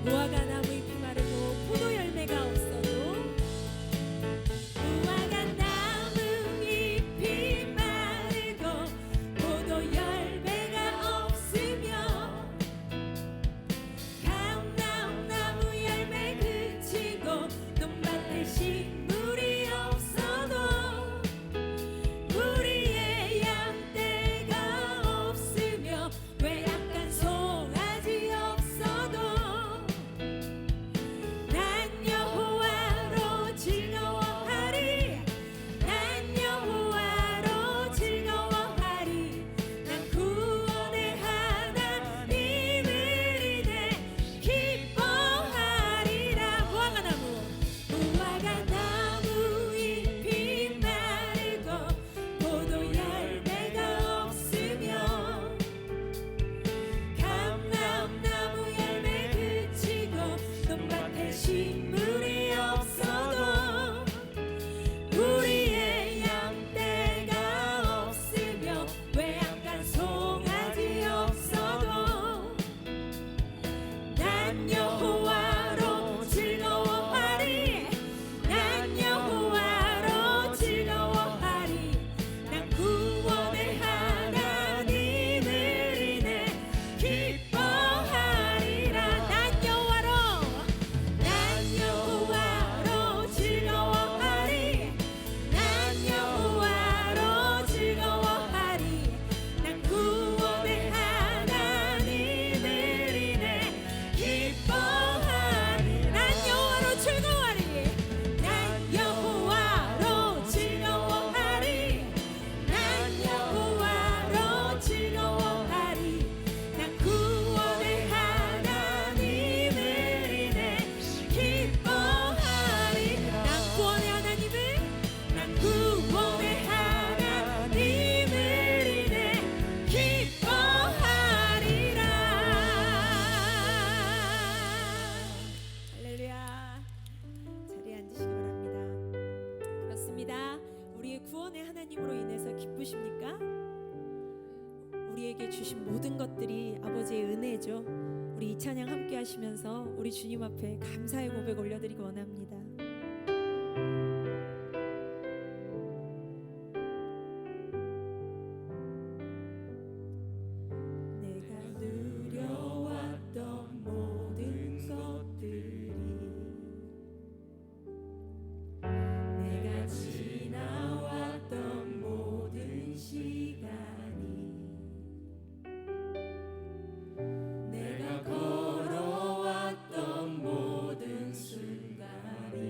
무화과 나무 잎이 마르고 포도 열매가 없어도 무화과 나무 잎이 마르고 포도 열매가 없으며 감람나무 열매 그치고 논밭에 식물이 없어도 우리의 양떼가 없으며 외양간 송아지 없어도 난 여호와로 즐거워하리 난 여호와로 즐거워하리 난 구원의 하나님을 인해 기뻐하리라. 무화과 나무 잎이 마르고 포도 열매가 없으며 감람나무 열매 그치고 논밭에 식물이 없어도 우리의 양떼가 없으며 외양간 송아지 없어도 난 여호와로 즐거워하리 난 여호와로 즐거워하리 난 구원의 하나님을 인해 기뻐하리라. 난 여호와로 즐거워하리 난 여호와로 즐거워하리 난 구원의 하나님을 인해 기뻐하리. 난 여호와로 즐거워하리 난 여호와로 즐거워하리 난 여호와로 즐거워하리 난 구원의 하나님을 인해 기뻐하리. 난 구원의 하나님을 인해 기뻐하리라. 할렐루야. 자리에 앉으시기 바랍니다. 그렇습니다. 우리의 구원의 하나님으로 인해서 기쁘십니까? 우리에게 주신 모든 것들이 아버지의 은혜죠. 우리 이 찬양 함께 하시면서 우리 주님 앞에 감사의 고백 올려드리기 원합니다. 내가 누려왔던 모든 것들이 내가 지나왔던 모든 시간이 내가 걸어왔던 모든 순간이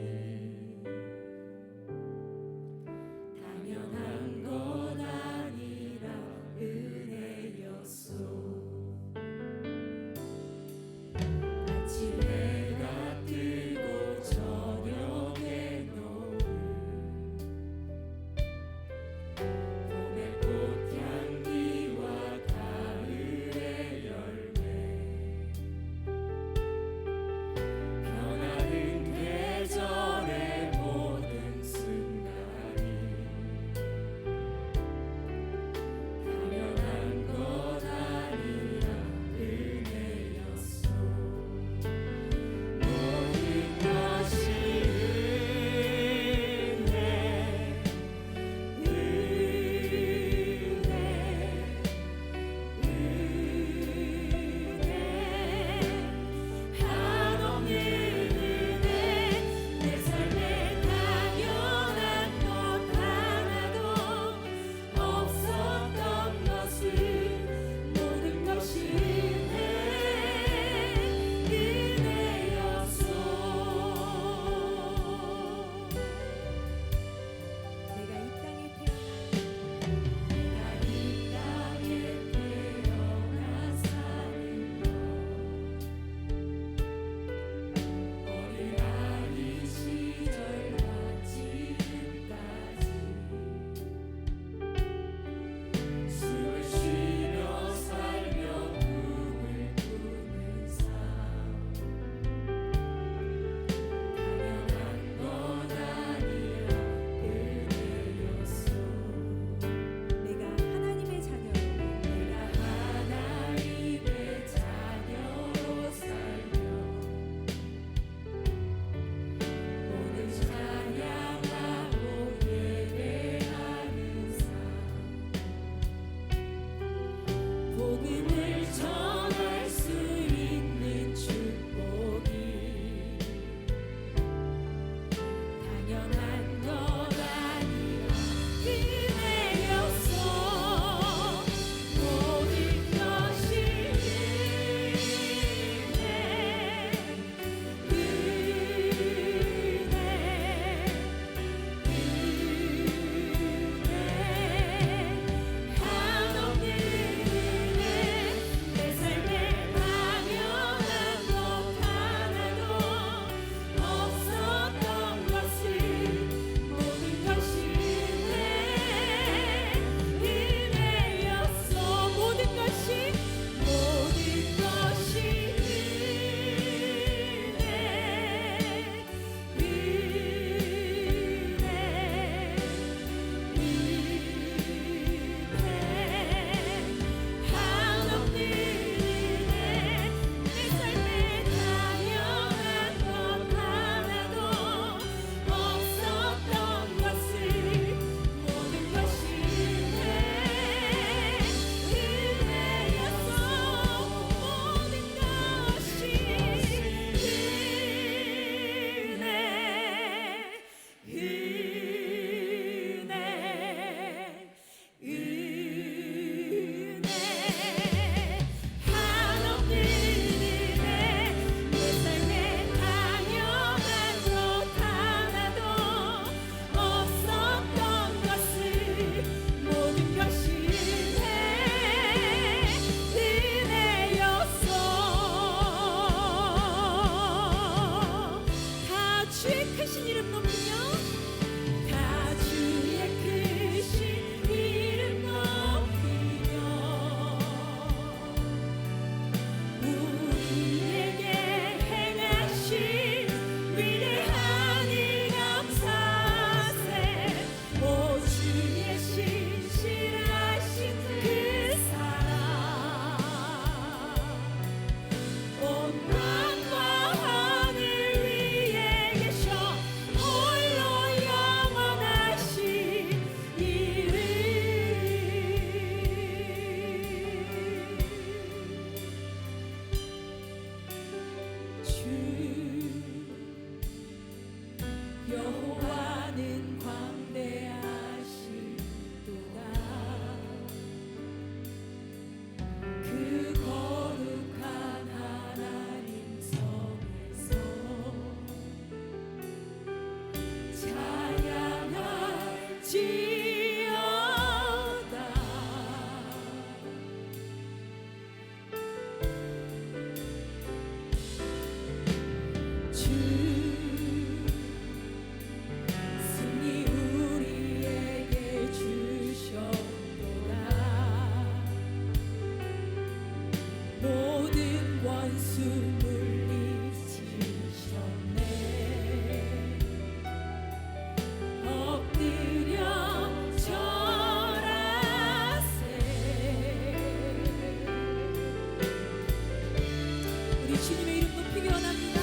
우리 주님의 이름 높이기 원합니다.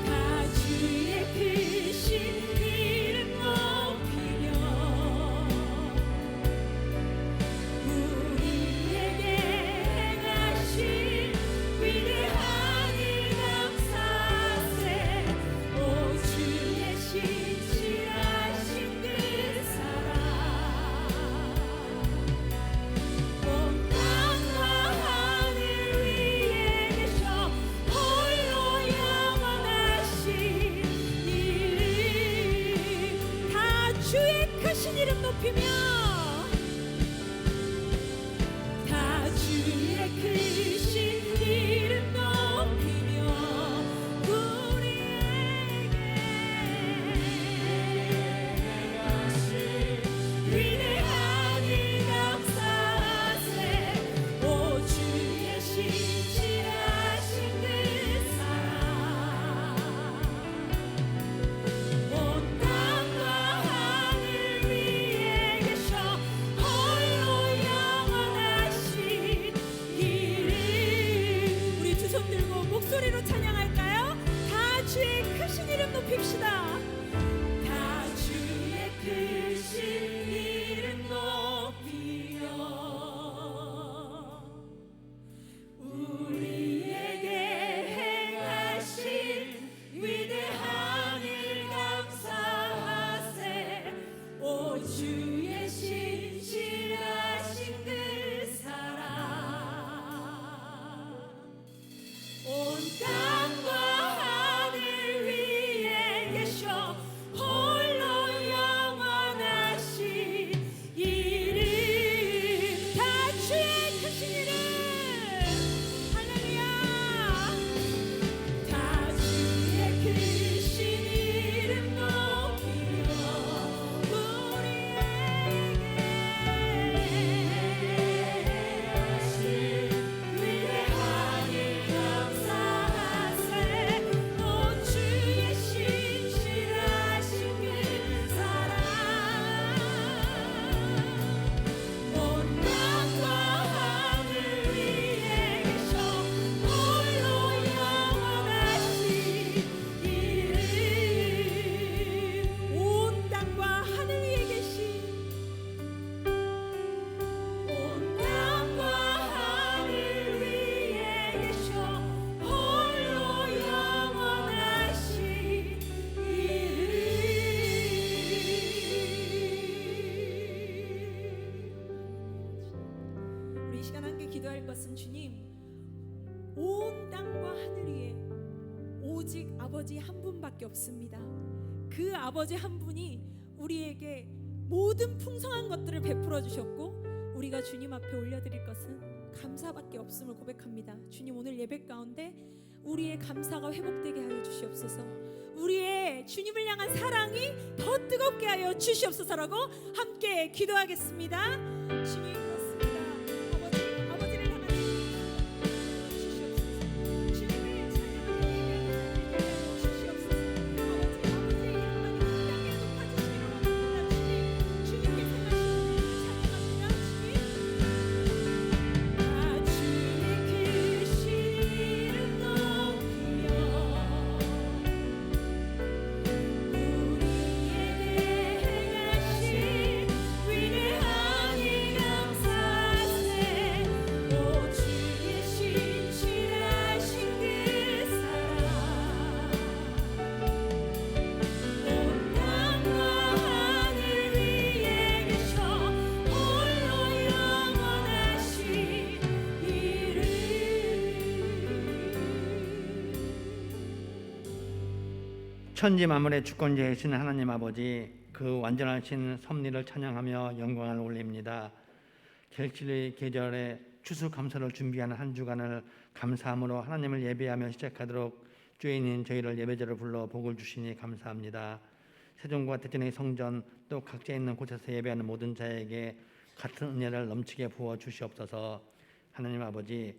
다 주의 크신 이름 높이며 우리에게 행하신 위대한 일 감사하세. 오 주의 신실하신 그 사랑 온 땅과 하늘 위에 계셔 홀로 영원하신 이름. 다 주의 크신 이름 높이며 다 주의 크신 이름 높이며 우리에게 위대한 일 감사하세. 오 주의 신실하신 그 사랑 온 땅과 하늘 위에 계셔 홀로 영원하신 이름. 우리 두 손 들고 목소리로 찬양할까요? 다 주의 크신 이름 높입시다. 다 주의 크신 이름 높이며 우리에게 행하신 위대한 일 감사하세. 오 주의 신실하신 그 사랑 온 땅과 하늘 위에 계셔 홀로 영원하신 이름. 다 주의 크신 이름. 할렐루야. 다 주의 크신 이름 높이며 우리에게 위대한 일 감사하세. 오 주의 신실하신 그 사랑 온 땅과 하늘 위에 계셔 홀로 영원하신 이름. 온 땅과 하늘 위에 계신 온 땅과 하늘 위에 계셔 홀로 영원하신 이름. 우리 이 시간 함께 기도할 것은 주님, 온 땅과 하늘 위에 오직 아버지 한 분밖에 없습니다. 그 아버지 한 분이 우리에게 모든 풍성한 것들을 베풀어 주셨고 우리가 주님 앞에 올려드릴 것은 감사밖에 없음을 고백합니다. 주님, 오늘 예배 가운데 우리의 감사가 회복되게 하여 주시옵소서. 우리의 주님을 향한 사랑이 더 뜨겁게 하여 주시옵소서라고 함께 기도하겠습니다. 주님, 그렇습니다. 아버지를 향한 주시옵소서. 주님의 찬양을 주시옵소서. 아버지의 이름만이 이 땅에 높아지시기를 원합니다. 주님께서 하시는 찬양합니다. 주님, 다 주의 크신 이름 높이며 우리에게 행하신 위대한 일 감사하세. 오 주의 신실하신 그 사랑 온 땅과 하늘 위에 계셔 홀로 영원하신 이름. 천지 만물의 주권자이신 하나님 아버지, 그 완전하신 섭리를 찬양하며 영광을 올립니다. 결실의 계절에 추수감사를 준비하는 한 주간을 감사함으로 하나님을 예배하며 시작하도록 주인인 저희를 예배자로 불러 복을 주시니 감사합니다. 세종과 대전의 성전 또 각자 있는 곳에서 예배하는 모든 자에게 같은 은혜를 넘치게 부어 주시옵소서. 하나님 아버지,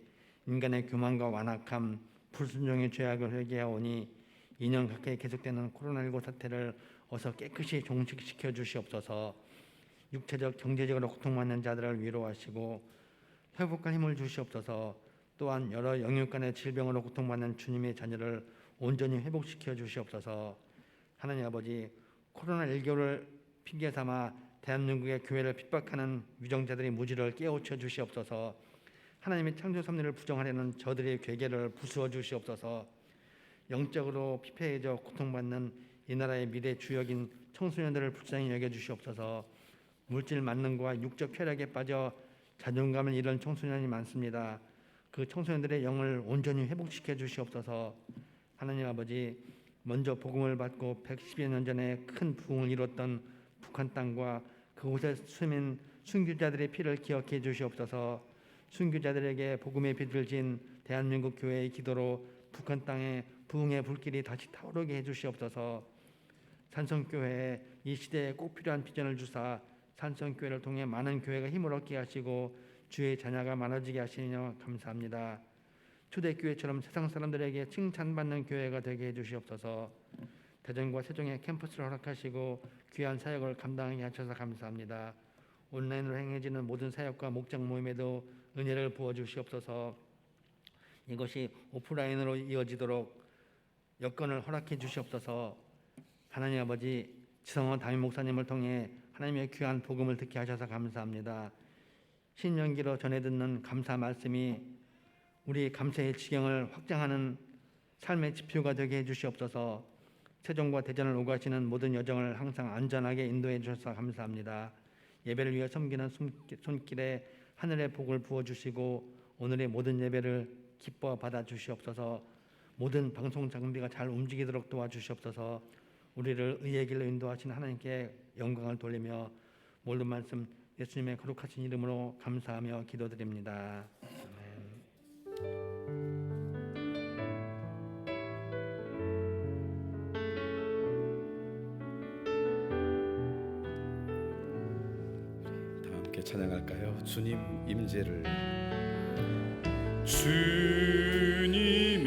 인간의 교만과 완악함, 불순종의 죄악을 회개하오니 2년 가까이 계속되는 코로나19 사태를 어서 깨끗이 종식시켜 주시옵소서. 육체적, 경제적으로 고통받는 자들을 위로하시고 회복할 힘을 주시옵소서. 또한 여러 영육간의 질병으로 고통받는 주님의 자녀를 온전히 회복시켜 주시옵소서. 하나님 아버지, 코로나19를 핑계 삼아 대한민국의 교회를 핍박하는 위정자들의 무지를 깨우쳐 주시옵소서. 하나님의 창조 섭리를 부정하려는 저들의 괴계를 부수어 주시옵소서. 영적으로 피폐해져 고통받는 이 나라의 미래 주역인 청소년들을 불쌍히 여겨 주시옵소서. 물질 만능과 육적 쾌락에 빠져 자존감을 잃은 청소년이 많습니다. 그 청소년들의 영을 온전히 회복시켜 주시옵소서. 하나님 아버지, 먼저 복음을 받고 110여 년 전에 큰 부흥을 이뤘던 북한 땅과 그곳에 숨은 순교자들의 피를 기억해 주시옵소서. 순교자들에게 복음의 빛을 진 대한민국 교회의 기도로 북한 땅에 부흥의 불길이 다시 타오르게 해주시옵소서. 산성교회에 이 시대에 꼭 필요한 비전을 주사 산성교회를 통해 많은 교회가 힘을 얻게 하시고 주의 자녀가 많아지게 하시며 감사합니다. 초대교회처럼 세상 사람들에게 칭찬받는 교회가 되게 해주시옵소서. 대전과 세종에 캠퍼스를 허락하시고 귀한 사역을 감당하게 하셔서 감사합니다. 온라인으로 행해지는 모든 사역과 목장 모임에도 은혜를 부어주시옵소서. 이것이 오프라인으로 이어지도록 여건을 허락해 주시옵소서. 하나님 아버지, 지성원 담임 목사님을 통해 하나님의 귀한 복음을 듣게 하셔서 감사합니다. 신년기로 전해 듣는 감사 말씀이 우리 감사의 지경을 확장하는 삶의 지표가 되게 해주시옵소서. 세종과 대전을 오가시는 모든 여정을 항상 안전하게 인도해 주셔서 감사합니다. 예배를 위해 섬기는 손길에 하늘의 복을 부어주시고 오늘의 모든 예배를 기뻐 받아주시옵소서. 모든 방송 장비가 잘 움직이도록 도와주시옵소서. 우리를 의의 길로 인도하신 하나님께 영광을 돌리며 모든 말씀 예수님의 거룩하신 이름으로 감사하며 기도드립니다. 다 함께 찬양할까요? 주님 임재를. 주님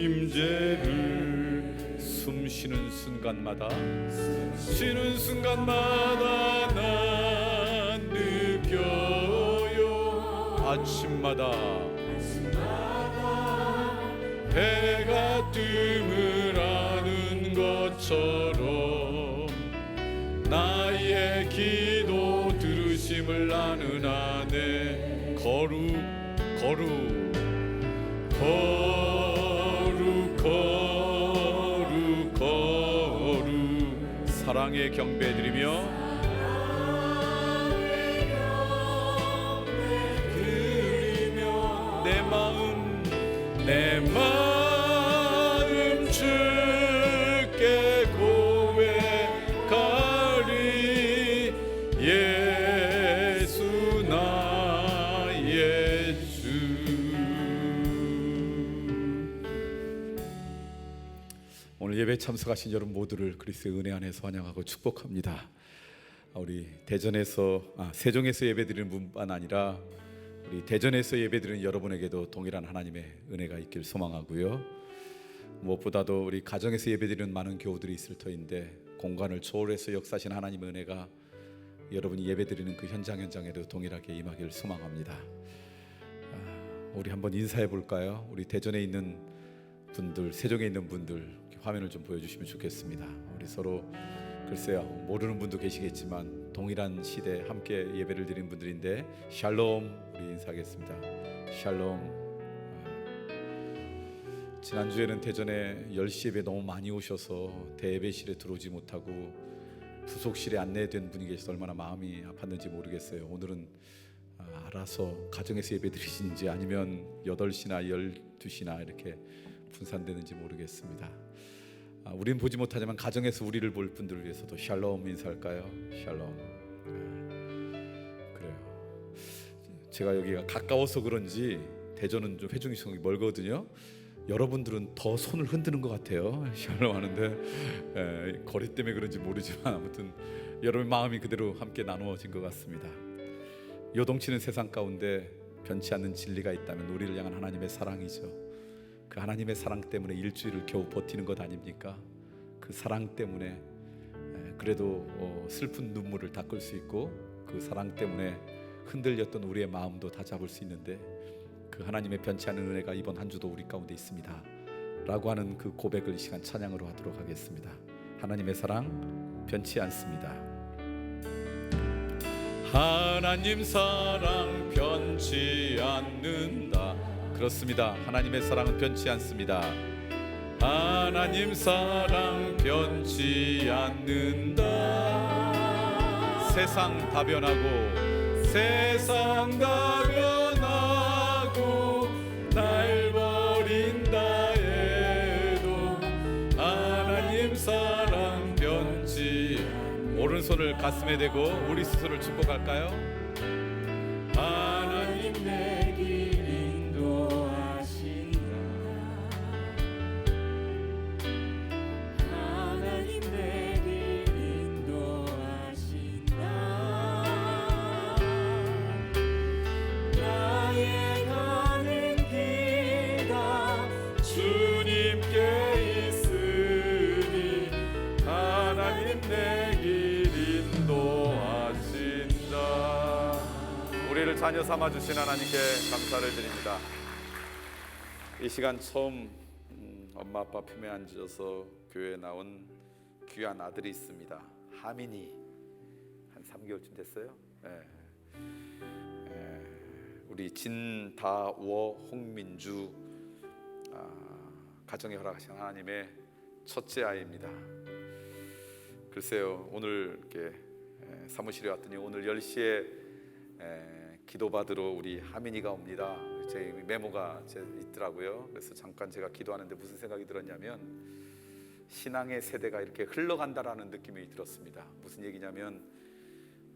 임재를 숨쉬는 순간마다 난 느껴요. 아침마다 해가 뜸을 아는 것처럼 나의 기도 들으심을 아는 안에 거룩 사랑의 경배드리며 내 마음 주께 고백하리. 예수 나의 주. 오늘 예배 참석하신 여러분 모두를 그리스도의 은혜 안에서 환영하고 축복합니다. 우리 세종에서 예배드리는 분뿐만 아니라 우리 대전에서 예배드리는 여러분에게도 동일한 하나님의 은혜가 있길 소망하고요. 무엇보다도 우리 가정에서 예배드리는 많은 교우들이 있을 터인데 공간을 초월해서 역사하신 하나님의 은혜가 여러분이 예배드리는 그 현장에도 동일하게 임하길 소망합니다. 우리 한번 인사해 볼까요? 우리 대전에 있는 분들, 세종에 있는 분들 화면을 좀 보여주시면 좋겠습니다. 우리 서로 글쎄요, 모르는 분도 계시겠지만 동일한 시대 함께 예배를 드리는 분들인데 샬롬, 우리 인사하겠습니다. 샬롬. 지난주에는 대전에 10시 예배 너무 많이 오셔서 대예배실에 들어오지 못하고 부속실에 안내된 분이 계셔서 얼마나 마음이 아팠는지 모르겠어요. 오늘은 알아서 가정에서 예배 드리시는지 아니면 8시나 12시나 이렇게 분산되는지 모르겠습니다. 우리는 보지 못하지만 가정에서 우리를 볼 분들을 위해서도 샬롬 인사할까요? 샬롬. 그래요. 제가 여기가 가까워서 그런지 대전은 좀 회중이 멀거든요. 여러분들은 더 손을 흔드는 것 같아요. 샬롬 하는데 거리 때문에 그런지 모르지만 아무튼 여러분 마음이 그대로 함께 나누어진 것 같습니다. 요동치는 세상 가운데 변치 않는 진리가 있다면 우리를 향한 하나님의 사랑이죠. 그 하나님의 사랑 때문에 일주일을 겨우 버티는 것 아닙니까? 그 사랑 때문에 그래도 슬픈 눈물을 닦을 수 있고 그 사랑 때문에 흔들렸던 우리의 마음도 다 잡을 수 있는데 그 하나님의 변치 않은 은혜가 이번 한 주도 우리 가운데 있습니다 라고 하는 그 고백을 이 시간 찬양으로 하도록 하겠습니다. 하나님의 사랑 변치 않습니다. 하나님 사랑 변치 않는다. 그렇습니다. 하나님의 사랑은 변치 않습니다. 하나님 사랑 변치 않는다. 세상 다 변하고 세상 다 변하고 날 버린다 해도 하나님 사랑 변치. 오른손을 가슴에 대고 우리 스스로를 축복할까요? 하나님 내 길 인도하신다. 하나님 내 길 인도하신다. 나의 가는 길 다 주님께 있으니 하나님 내 길 인도하신다. 우리를 자녀 삼아 주신 하나님께 감사를 드립니다. 이 시간 처음 엄마 아빠 품에 앉아서 교회에 나온 귀한 아들이 있습니다. 하민이 한 3개월쯤 됐어요. 우리 진다워 홍민주 가정에 허락하신 하나님의 첫째 아이입니다. 글쎄요, 오늘 이렇게 사무실에 왔더니 오늘 10시에 기도받으러 우리 하민이가 옵니다. 제 메모가 있더라고요. 그래서 잠깐 제가 기도하는데 무슨 생각이 들었냐면 신앙의 세대가 이렇게 흘러간다라는 느낌이 들었습니다. 무슨 얘기냐면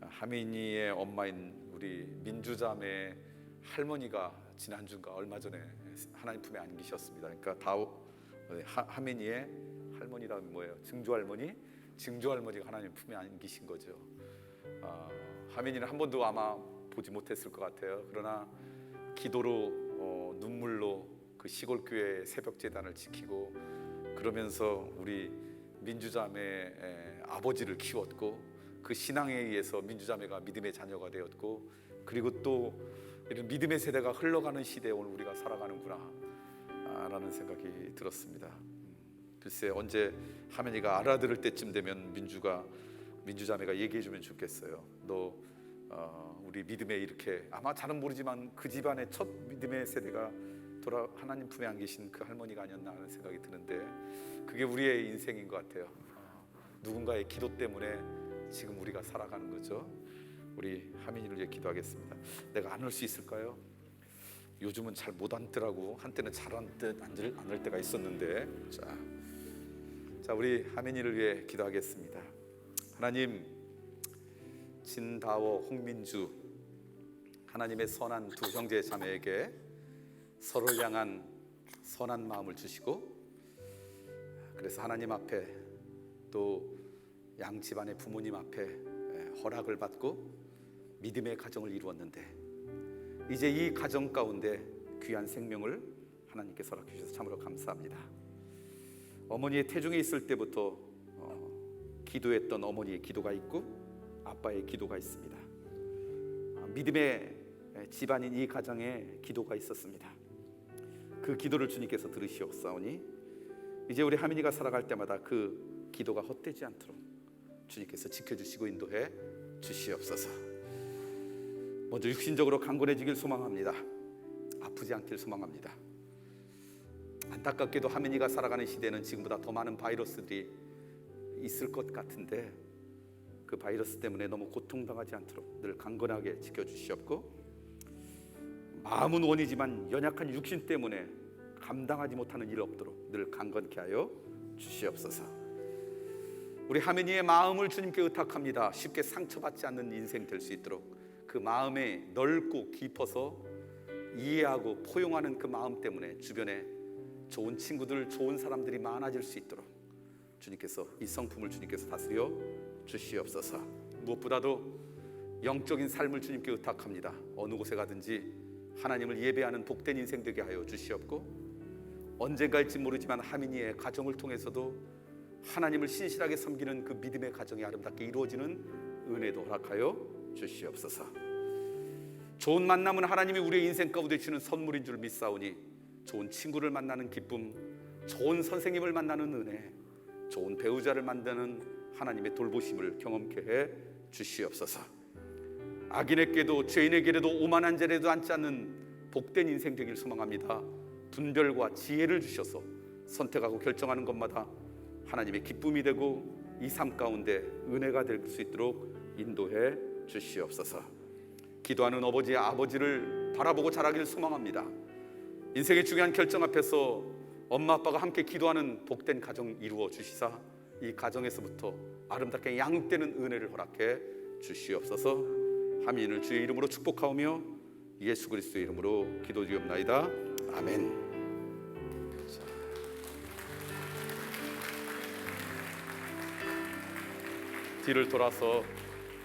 하민이의 엄마인 우리 민주자매 할머니가 지난주인가 얼마 전에 하나님 품에 안기셨습니다. 그러니까 하민이의 할머니라면 뭐예요? 증조할머니? 증조할머니가 하나님 품에 안기신 거죠. 하민이는 한 번도 아마 보지 못했을 것 같아요. 그러나 기도로 눈물로 그 시골 교회 새벽 제단을 지키고 그러면서 우리 민주자매의 아버지를 키웠고 그 신앙에 의해서 민주자매가 믿음의 자녀가 되었고 그리고 또 이런 믿음의 세대가 흘러가는 시대에 오늘 우리가 살아가는구나 라는 생각이 들었습니다. 글쎄 언제 하민이가 알아들을 때쯤 되면 민주자매가 얘기해주면 좋겠어요. 너 우리 믿음에 이렇게 아마 잘은 모르지만 그 집안의 첫 믿음의 세대가 하나님 품에 안기신 그 할머니가 아니었나 하는 생각이 드는데 그게 우리의 인생인 것 같아요. 누군가의 기도 때문에 지금 우리가 살아가는 거죠. 우리 하민이를 위해 기도하겠습니다. 내가 안을 수 있을까요? 요즘은 잘 못 앉더라고. 한때는 잘 앉을 때가 있었는데 자 우리 하민이를 위해 기도하겠습니다. 하나님, 진다워 홍민주 하나님의 선한 두 형제 자매에게 서로를 향한 선한 마음을 주시고 그래서 하나님 앞에 또 양 집안의 부모님 앞에 허락을 받고 믿음의 가정을 이루었는데 이제 이 가정 가운데 귀한 생명을 하나님께 허락해 주셔서 참으로 감사합니다. 어머니의 태중에 있을 때부터 기도했던 어머니의 기도가 있고 아빠의 기도가 있습니다. 믿음의 집안인 이 가정에 기도가 있었습니다. 그 기도를 주님께서 들으시옵사오니 이제 우리 하민이가 살아갈 때마다 그 기도가 헛되지 않도록 주님께서 지켜주시고 인도해 주시옵소서. 먼저 육신적으로 강건해지길 소망합니다. 아프지 않길 소망합니다. 안타깝게도 하민이가 살아가는 시대는 지금보다 더 많은 바이러스들이 있을 것 같은데 그 바이러스 때문에 너무 고통당하지 않도록 늘 강건하게 지켜주시옵고 마음은 원이지만 연약한 육신 때문에 감당하지 못하는 일 없도록 늘 강건케 하여 주시옵소서. 우리 하민이의 마음을 주님께 의탁합니다. 쉽게 상처받지 않는 인생 될 수 있도록 그 마음에 넓고 깊어서 이해하고 포용하는 그 마음 때문에 주변에 좋은 친구들, 좋은 사람들이 많아질 수 있도록 주님께서 이 성품을 주님께서 다스려 주시옵소서. 무엇보다도 영적인 삶을 주님께 의탁합니다. 어느 곳에 가든지 하나님을 예배하는 복된 인생 되게 하여 주시옵고 언젠가일지 모르지만 하민이의 가정을 통해서도 하나님을 신실하게 섬기는 그 믿음의 가정이 아름답게 이루어지는 은혜도 허락하여 주시옵소서. 좋은 만남은 하나님이 우리의 인생 가운데 주시는 선물인 줄 믿사오니 좋은 친구를 만나는 기쁨, 좋은 선생님을 만나는 은혜, 좋은 배우자를 만나는 하나님의 돌보심을 경험케 해 주시옵소서. 악인에게도 죄인에게도 오만한 죄라도 앉지 않는 복된 인생 되길 소망합니다. 분별과 지혜를 주셔서 선택하고 결정하는 것마다 하나님의 기쁨이 되고 이 삶 가운데 은혜가 될 수 있도록 인도해 주시옵소서. 기도하는 아버지를 바라보고 자라기를 소망합니다. 인생의 중요한 결정 앞에서 엄마 아빠가 함께 기도하는 복된 가정 이루어 주시사 이 가정에서부터 아름답게 양육되는 은혜를 허락해 주시옵소서. 하민을 주의 이름으로 축복하오며 예수 그리스도의 이름으로 기도드리옵나이다. 아멘. 뒤를 돌아서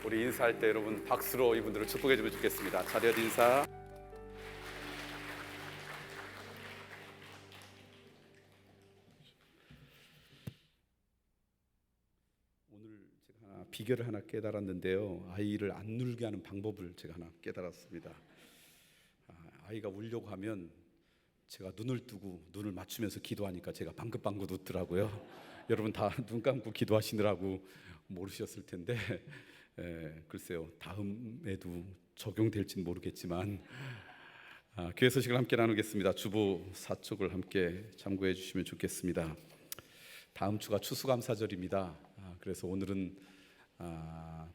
우리 인사할 때 여러분 박수로 이분들을 축복해 주면 좋겠습니다. 자리에 인사. 오늘 제가 비결을 하나 깨달았는데요. 아이를 안 울게 하는 방법을 제가 하나 깨달았습니다. 아이가 울려고 하면 제가 눈을 뜨고 눈을 맞추면서 기도하니까 제가 방긋방긋 웃더라고요. 여러분 다 눈 감고 기도하시느라고 모르셨을 텐데 글쎄요, 다음에도 적용될지는 모르겠지만 교회 소식을 함께 나누겠습니다. 주보 사쪽을 함께 참고해 주시면 좋겠습니다. 다음 주가 추수감사절입니다. 그래서 오늘은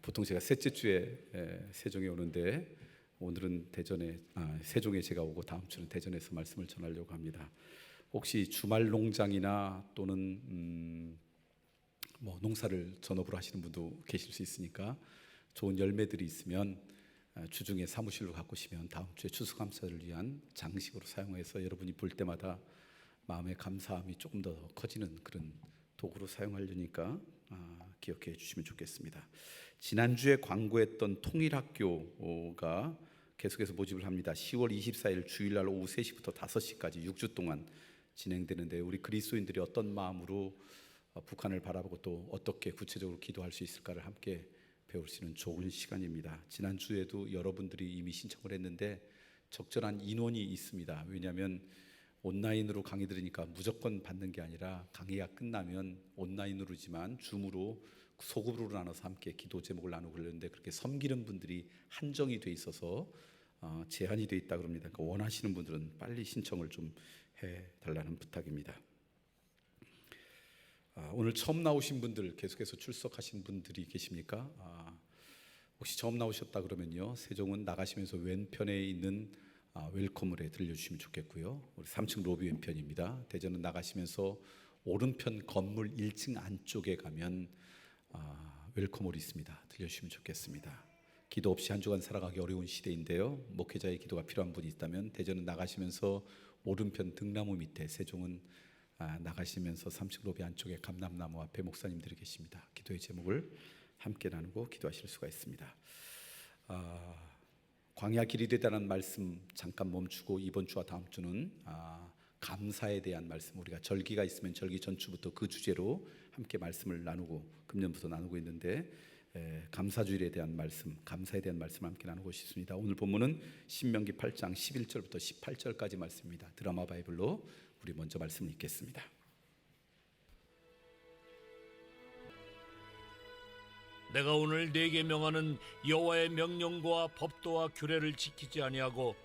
보통 제가 셋째 주에 세종에 오는데 오늘은 세종에 제가 오고 다음 주는 대전에서 말씀을 전하려고 합니다. 혹시 주말 농장이나 또는 농사를 전업으로 하시는 분도 계실 수 있으니까 좋은 열매들이 있으면 주중에 사무실로 갖고 오시면 다음 주에 추수감사를 위한 장식으로 사용해서 여러분이 볼 때마다 마음의 감사함이 조금 더 커지는 그런 도구로 사용하려니까 기억해 주시면 좋겠습니다. 지난주에 광고했던 통일학교가 계속해서 모집을 합니다. 10월 24일 주일날 오후 3시부터 5시까지 6주 동안 진행되는데 우리 그리스도인들이 어떤 마음으로 북한을 바라보고 또 어떻게 구체적으로 기도할 수 있을까를 함께 배울 수 있는 좋은 시간입니다. 지난주에도 여러분들이 이미 신청을 했는데 적절한 인원이 있습니다. 왜냐하면 온라인으로 강의 들으니까 무조건 받는 게 아니라 강의가 끝나면 온라인으로지만 줌으로 소그룹으로 나눠서 함께 기도 제목을 나누고 그러는데 그렇게 섬기는 분들이 한정이 돼 있어서 제한이 돼 있다 그럽니다. 그러니까 원하시는 분들은 빨리 신청을 좀 해달라는 부탁입니다. 오늘 처음 나오신 분들, 계속해서 출석하신 분들이 계십니까? 혹시 처음 나오셨다 그러면요, 세종은 나가시면서 왼편에 있는 웰컴홀에 들려주시면 좋겠고요. 우리 3층 로비 왼편입니다. 대전은 나가시면서 오른편 건물 1층 안쪽에 가면 웰컴홀이 있습니다. 들려주시면 좋겠습니다. 기도 없이 한 주간 살아가기 어려운 시대인데요, 목회자의 기도가 필요한 분이 있다면 대전은 나가시면서 오른편 등나무 밑에, 세종은 나가시면서 3층 로비 안쪽에 감람나무 앞에 목사님들이 계십니다. 기도의 제목을 함께 나누고 기도하실 수가 있습니다. 광야 길이 되다는 말씀 잠깐 멈추고 이번 주와 다음 주는 감사에 대한 말씀, 우리가 절기가 있으면 절기 전주부터 그 주제로 함께 말씀을 나누고 금년부터 나누고 있는데 감사주일에 대한 말씀, 감사에 대한 말씀을 함께 나누고 싶습니다. 오늘 본문은 신명기 8장 11절부터 18절까지 말씀입니다. 드라마 바이블로 우리 먼저 말씀을 읽겠습니다. 내가 오늘 네게 명하는 여호와의 명령과 법도와 규례를 지키지 아니하고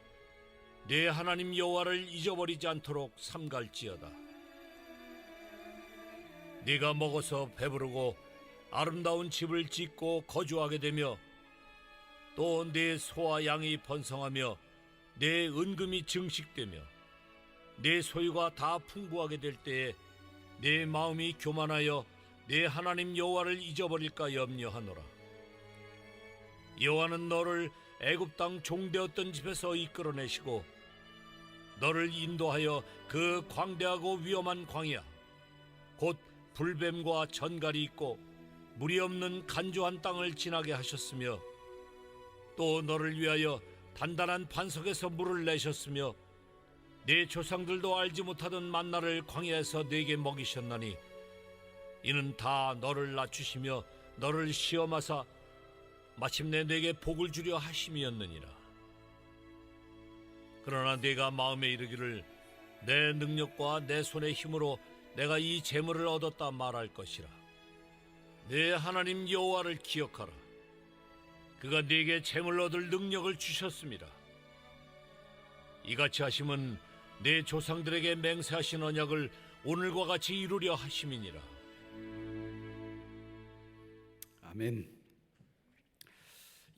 네 하나님 여호와를 잊어버리지 않도록 삼갈지어다. 네가 먹어서 배부르고 아름다운 집을 짓고 거주하게 되며 또 네 소와 양이 번성하며 네 은금이 증식되며 내 소유가 다 풍부하게 될 때에 내 마음이 교만하여 내 하나님 여호와를 잊어버릴까 염려하노라. 여호와는 너를 애굽 땅 종되었던 집에서 이끌어내시고 너를 인도하여 그 광대하고 위험한 광야 곧 불뱀과 전갈이 있고 물이 없는 간조한 땅을 지나게 하셨으며 또 너를 위하여 단단한 반석에서 물을 내셨으며 네 조상들도 알지 못하던 만나를 광야에서 네게 먹이셨나니 이는 다 너를 낮추시며 너를 시험하사 마침내 네게 복을 주려 하심이었느니라. 그러나 네가 마음에 이르기를 내 능력과 내 손의 힘으로 내가 이 재물을 얻었다 말할 것이라. 네 하나님 여호와를 기억하라. 그가 네게 재물 얻을 능력을 주셨습니다. 이같이 하심은 네 조상들에게 맹세하신 언약을 오늘과 같이 이루려 하심이니라. 아멘.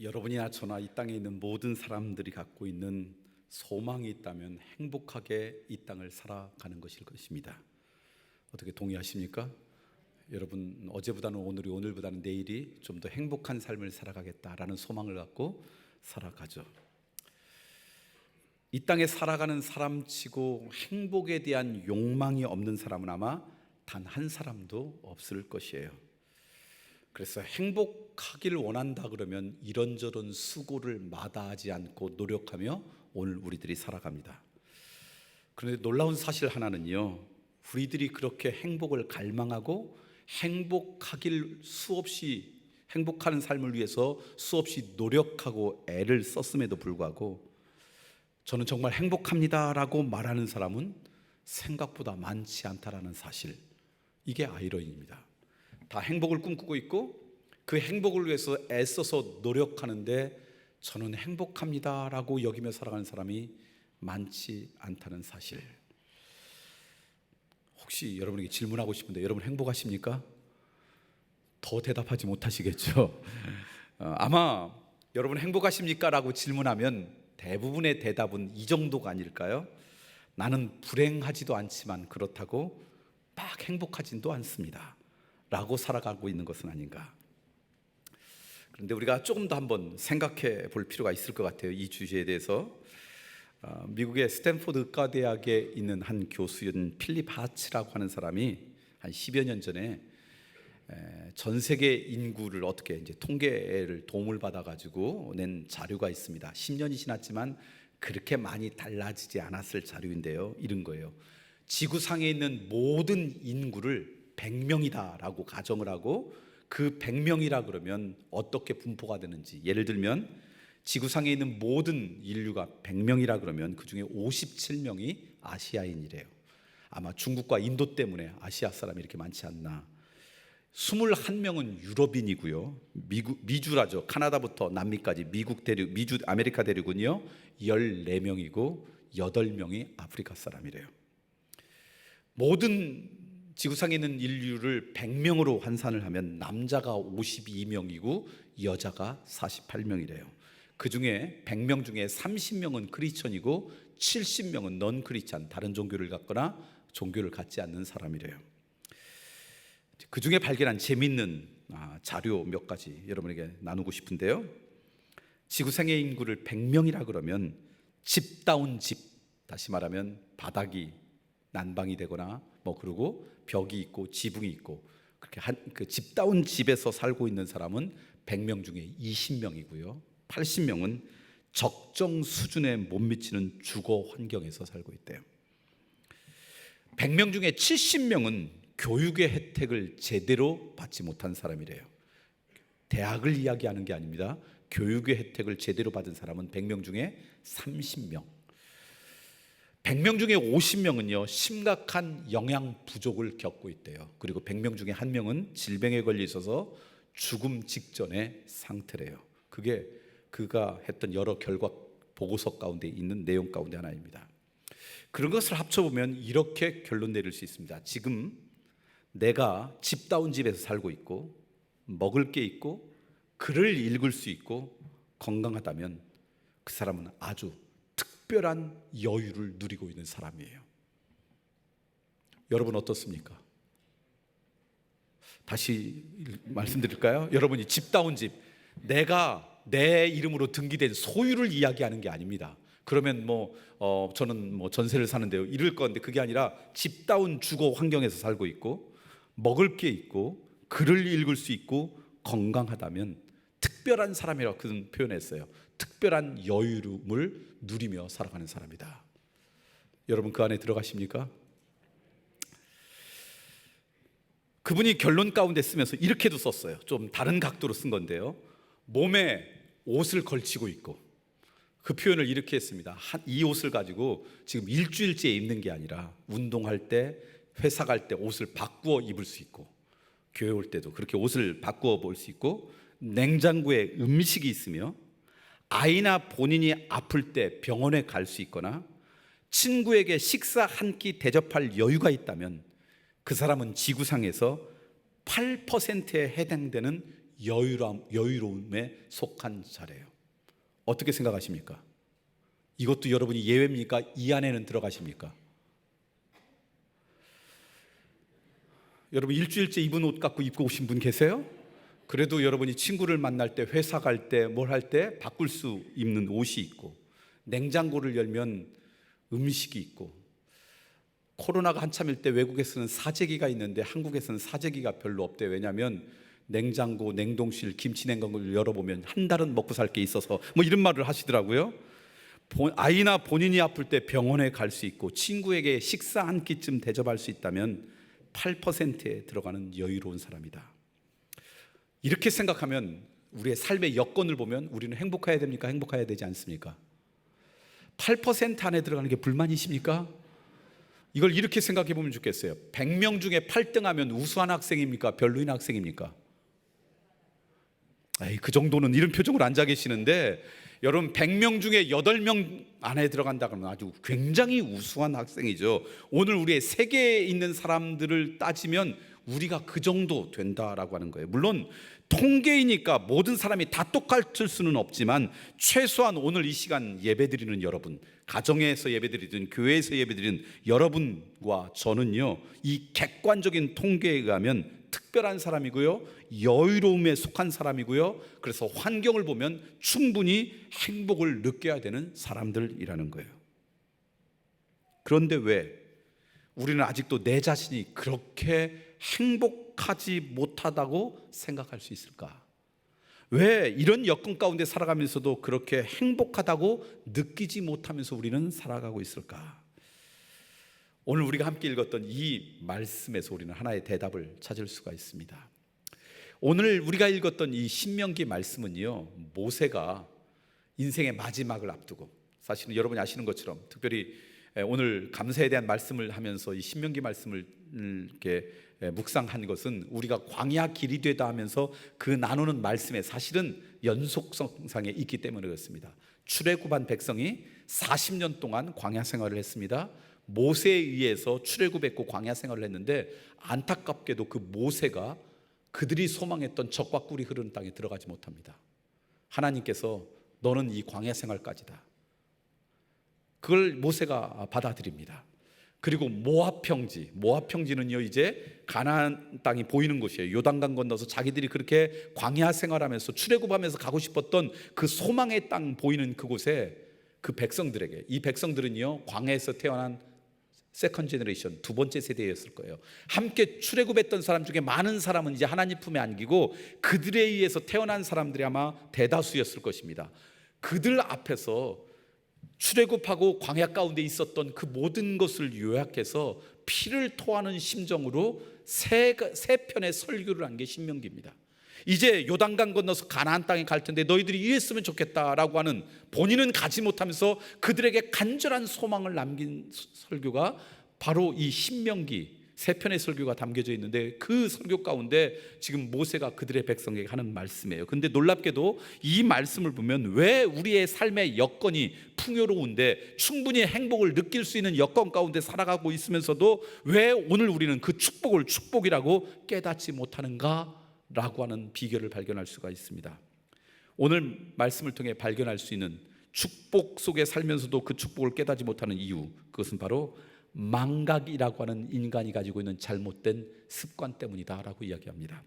여러분이나 저나 이 땅에 있는 모든 사람들이 갖고 있는 소망이 있다면 행복하게 이 땅을 살아가는 것일 것입니다. 어떻게 동의하십니까? 여러분, 어제보다는 오늘이, 오늘보다는 내일이 좀 더 행복한 삶을 살아가겠다라는 소망을 갖고 살아가죠. 이 땅에 살아가는 사람치고 행복에 대한 욕망이 없는 사람은 아마 단 한 사람도 없을 것이에요. 그래서 행복하기를 원한다 그러면 이런저런 수고를 마다하지 않고 노력하며 오늘 우리들이 살아갑니다. 그런데 놀라운 사실 하나는요, 우리들이 그렇게 행복을 갈망하고 행복하길 수없이, 행복한 삶을 위해서 수없이 노력하고 애를 썼음에도 불구하고 저는 정말 행복합니다라고 말하는 사람은 생각보다 많지 않다라는 사실, 이게 아이러니입니다. 다 행복을 꿈꾸고 있고 그 행복을 위해서 애써서 노력하는데 저는 행복합니다라고 여기며 살아가는 사람이 많지 않다는 사실. 혹시 여러분에게 질문하고 싶은데, 여러분 행복하십니까? 더 대답하지 못하시겠죠? 아마 여러분 행복하십니까? 라고 질문하면 대부분의 대답은 이 정도가 아닐까요? 나는 불행하지도 않지만 그렇다고 막 행복하지도 않습니다 라고 살아가고 있는 것은 아닌가. 그런데 우리가 조금 더 한번 생각해 볼 필요가 있을 것 같아요. 이 주제에 대해서. 미국의 스탠포드 의과대학에 있는 한 교수인 필립 하츠라고 하는 사람이 한 10여 년 전에 전 세계 인구를 어떻게 이제 통계를 도움을 받아가지고 낸 자료가 있습니다. 10년이 지났지만 그렇게 많이 달라지지 않았을 자료인데요. 이런 거예요. 지구상에 있는 모든 인구를 100명이다라고 가정을 하고 그 100명이라 그러면 어떻게 분포가 되는지, 예를 들면 지구상에 있는 모든 인류가 100명이라 그러면 그중에 57명이 아시아인이래요. 아마 중국과 인도 때문에 아시아 사람이 이렇게 많지 않나. 21명은 유럽인이고요. 미주라죠. 카나다부터 남미까지 미국 대륙, 미주 아메리카 대륙은요 14명이고 8명이 아프리카 사람이래요. 모든 지구상에 있는 인류를 100명으로 환산을 하면 남자가 52명이고 여자가 48명이래요. 그 중에 100명 중에 30명은 크리스천이고 70명은 넌 크리스천, 다른 종교를 갖거나 종교를 갖지 않는 사람이래요. 그 중에 발견한 재미있는 자료 몇 가지 여러분에게 나누고 싶은데요. 지구상의 인구를 100명이라 그러면 집다운 집, 다시 말하면 바닥이 난방이 되거나 그리고 벽이 있고 지붕이 있고 그렇게 그 집다운 집에서 살고 있는 사람은 100명 중에 20명이고요. 80명은 적정 수준에 못 미치는 주거 환경에서 살고 있대요. 100명 중에 70명은 교육의 혜택을 제대로 받지 못한 사람이래요. 대학을 이야기하는 게 아닙니다. 교육의 혜택을 제대로 받은 사람은 100명 중에 30명. 100명 중에 50명은요 심각한 영양 부족을 겪고 있대요. 그리고 100명 중에 1명은 질병에 걸려 있어서 죽음 직전의 상태래요. 그게 그가 했던 여러 결과 보고서 가운데 있는 내용 가운데 하나입니다. 그런 것을 합쳐보면 이렇게 결론 내릴 수 있습니다. 지금 내가 집다운 집에서 살고 있고 먹을 게 있고 글을 읽을 수 있고 건강하다면 그 사람은 아주 특별한 여유를 누리고 있는 사람이에요. 여러분 어떻습니까? 다시 말씀드릴까요? 여러분이 집다운 집, 내가 내 이름으로 등기된 소유를 이야기하는 게 아닙니다. 그러면 저는 전세를 사는데요 이럴 건데, 그게 아니라 집다운 주거 환경에서 살고 있고 먹을 게 있고 글을 읽을 수 있고 건강하다면 특별한 사람이라고 그는 표현했어요. 특별한 여유를 누리며 살아가는 사람이다. 여러분 그 안에 들어가십니까? 그분이 결론 가운데 쓰면서 이렇게도 썼어요. 좀 다른 각도로 쓴 건데요. 몸에 옷을 걸치고 있고 그 표현을 이렇게 했습니다. 이 옷을 가지고 지금 일주일째 입는 게 아니라 운동할 때, 회사 갈 때 옷을 바꾸어 입을 수 있고, 교회 올 때도 그렇게 옷을 바꾸어 볼 수 있고, 냉장고에 음식이 있으며, 아이나 본인이 아플 때 병원에 갈 수 있거나, 친구에게 식사 한 끼 대접할 여유가 있다면 그 사람은 지구상에서 8%에 해당되는 여유로움에 속한 자래요. 어떻게 생각하십니까? 이것도 여러분이 예외입니까? 이 안에는 들어가십니까? 여러분 일주일째 입은 옷 갖고 입고 오신 분 계세요? 그래도 여러분이 친구를 만날 때, 회사 갈 때, 뭘 할 때 바꿀 수 입는 옷이 있고, 냉장고를 열면 음식이 있고, 코로나가 한참일 때 외국에서는 사재기가 있는데 한국에서는 사재기가 별로 없대요. 왜냐하면 냉장고, 냉동실, 김치 냉장고를 열어보면 한 달은 먹고 살 게 있어서 뭐 이런 말을 하시더라고요. 아이나 본인이 아플 때 병원에 갈 수 있고, 친구에게 식사 한 끼쯤 대접할 수 있다면 8%에 들어가는 여유로운 사람이다. 이렇게 생각하면 우리의 삶의 여건을 보면 우리는 행복해야 됩니까? 행복해야 되지 않습니까? 8% 안에 들어가는 게 불만이십니까? 이걸 이렇게 생각해 보면 좋겠어요. 100명 중에 8등 하면 우수한 학생입니까? 별로인 학생입니까? 에이, 그 정도는 이런 표정으로 앉아 계시는데, 여러분 100명 중에 8명 안에 들어간다 그러면 아주 굉장히 우수한 학생이죠. 오늘 우리의 세계에 있는 사람들을 따지면 우리가 그 정도 된다라고 하는 거예요. 물론 통계이니까 모든 사람이 다 똑같을 수는 없지만, 최소한 오늘 이 시간 예배드리는 여러분, 가정에서 예배드리든 교회에서 예배드리는 여러분과 저는요, 이 객관적인 통계에 의하면 특별한 사람이고요, 여유로움에 속한 사람이고요, 그래서 환경을 보면 충분히 행복을 느껴야 되는 사람들이라는 거예요. 그런데 왜 우리는 아직도 내 자신이 그렇게 행복하지 못하다고 생각할 수 있을까? 왜 이런 여건 가운데 살아가면서도 그렇게 행복하다고 느끼지 못하면서 우리는 살아가고 있을까? 오늘 우리가 함께 읽었던 이 말씀에서 우리는 하나의 대답을 찾을 수가 있습니다. 오늘 우리가 읽었던 이 신명기 말씀은요, 모세가 인생의 마지막을 앞두고, 사실은 여러분이 아시는 것처럼 특별히 오늘 감사에 대한 말씀을 하면서 이 신명기 말씀을 이렇게 묵상한 것은 우리가 광야 길이 되다 하면서 그 나누는 말씀에 사실은 연속성상에 있기 때문에 그렇습니다. 출애굽한 백성이 40년 동안 광야 생활을 했습니다. 모세에 의해서 출애굽했고 광야 생활을 했는데, 안타깝게도 그 모세가 그들이 소망했던 젖과 꿀이 흐르는 땅에 들어가지 못합니다. 하나님께서 너는 이 광야 생활까지다, 그걸 모세가 받아들입니다. 그리고 모압 평지는요, 이제 가나안 땅이 보이는 곳이에요. 요단강 건너서 자기들이 그렇게 광야 생활하면서 출애굽하면서 가고 싶었던 그 소망의 땅 보이는 그곳에 그 백성들에게, 이 백성들은요, 광야에서 태어난 세컨 제너레이션, 두 번째 세대였을 거예요. 함께 출애굽했던 사람 중에 많은 사람은 이제 하나님 품에 안기고, 그들에 의해서 태어난 사람들이 아마 대다수였을 것입니다. 그들 앞에서 출애굽하고 광야 가운데 있었던 그 모든 것을 요약해서 피를 토하는 심정으로 세 편의 설교를 한 게 신명기입니다. 이제 요단강 건너서 가나안 땅에 갈 텐데 너희들이 이랬으면 좋겠다라고 하는, 본인은 가지 못하면서 그들에게 간절한 소망을 남긴 설교가 바로 이 신명기 세 편의 설교가 담겨져 있는데, 그 설교 가운데 지금 모세가 그들의 백성에게 하는 말씀이에요. 근데 놀랍게도 이 말씀을 보면 왜 우리의 삶의 여건이 풍요로운데, 충분히 행복을 느낄 수 있는 여건 가운데 살아가고 있으면서도 왜 오늘 우리는 그 축복을 축복이라고 깨닫지 못하는가 라고 하는 비결을 발견할 수가 있습니다. 오늘 말씀을 통해 발견할 수 있는 축복 속에 살면서도 그 축복을 깨닫지 못하는 이유, 그것은 바로 망각이라고 하는 인간이 가지고 있는 잘못된 습관 때문이다라고 이야기합니다.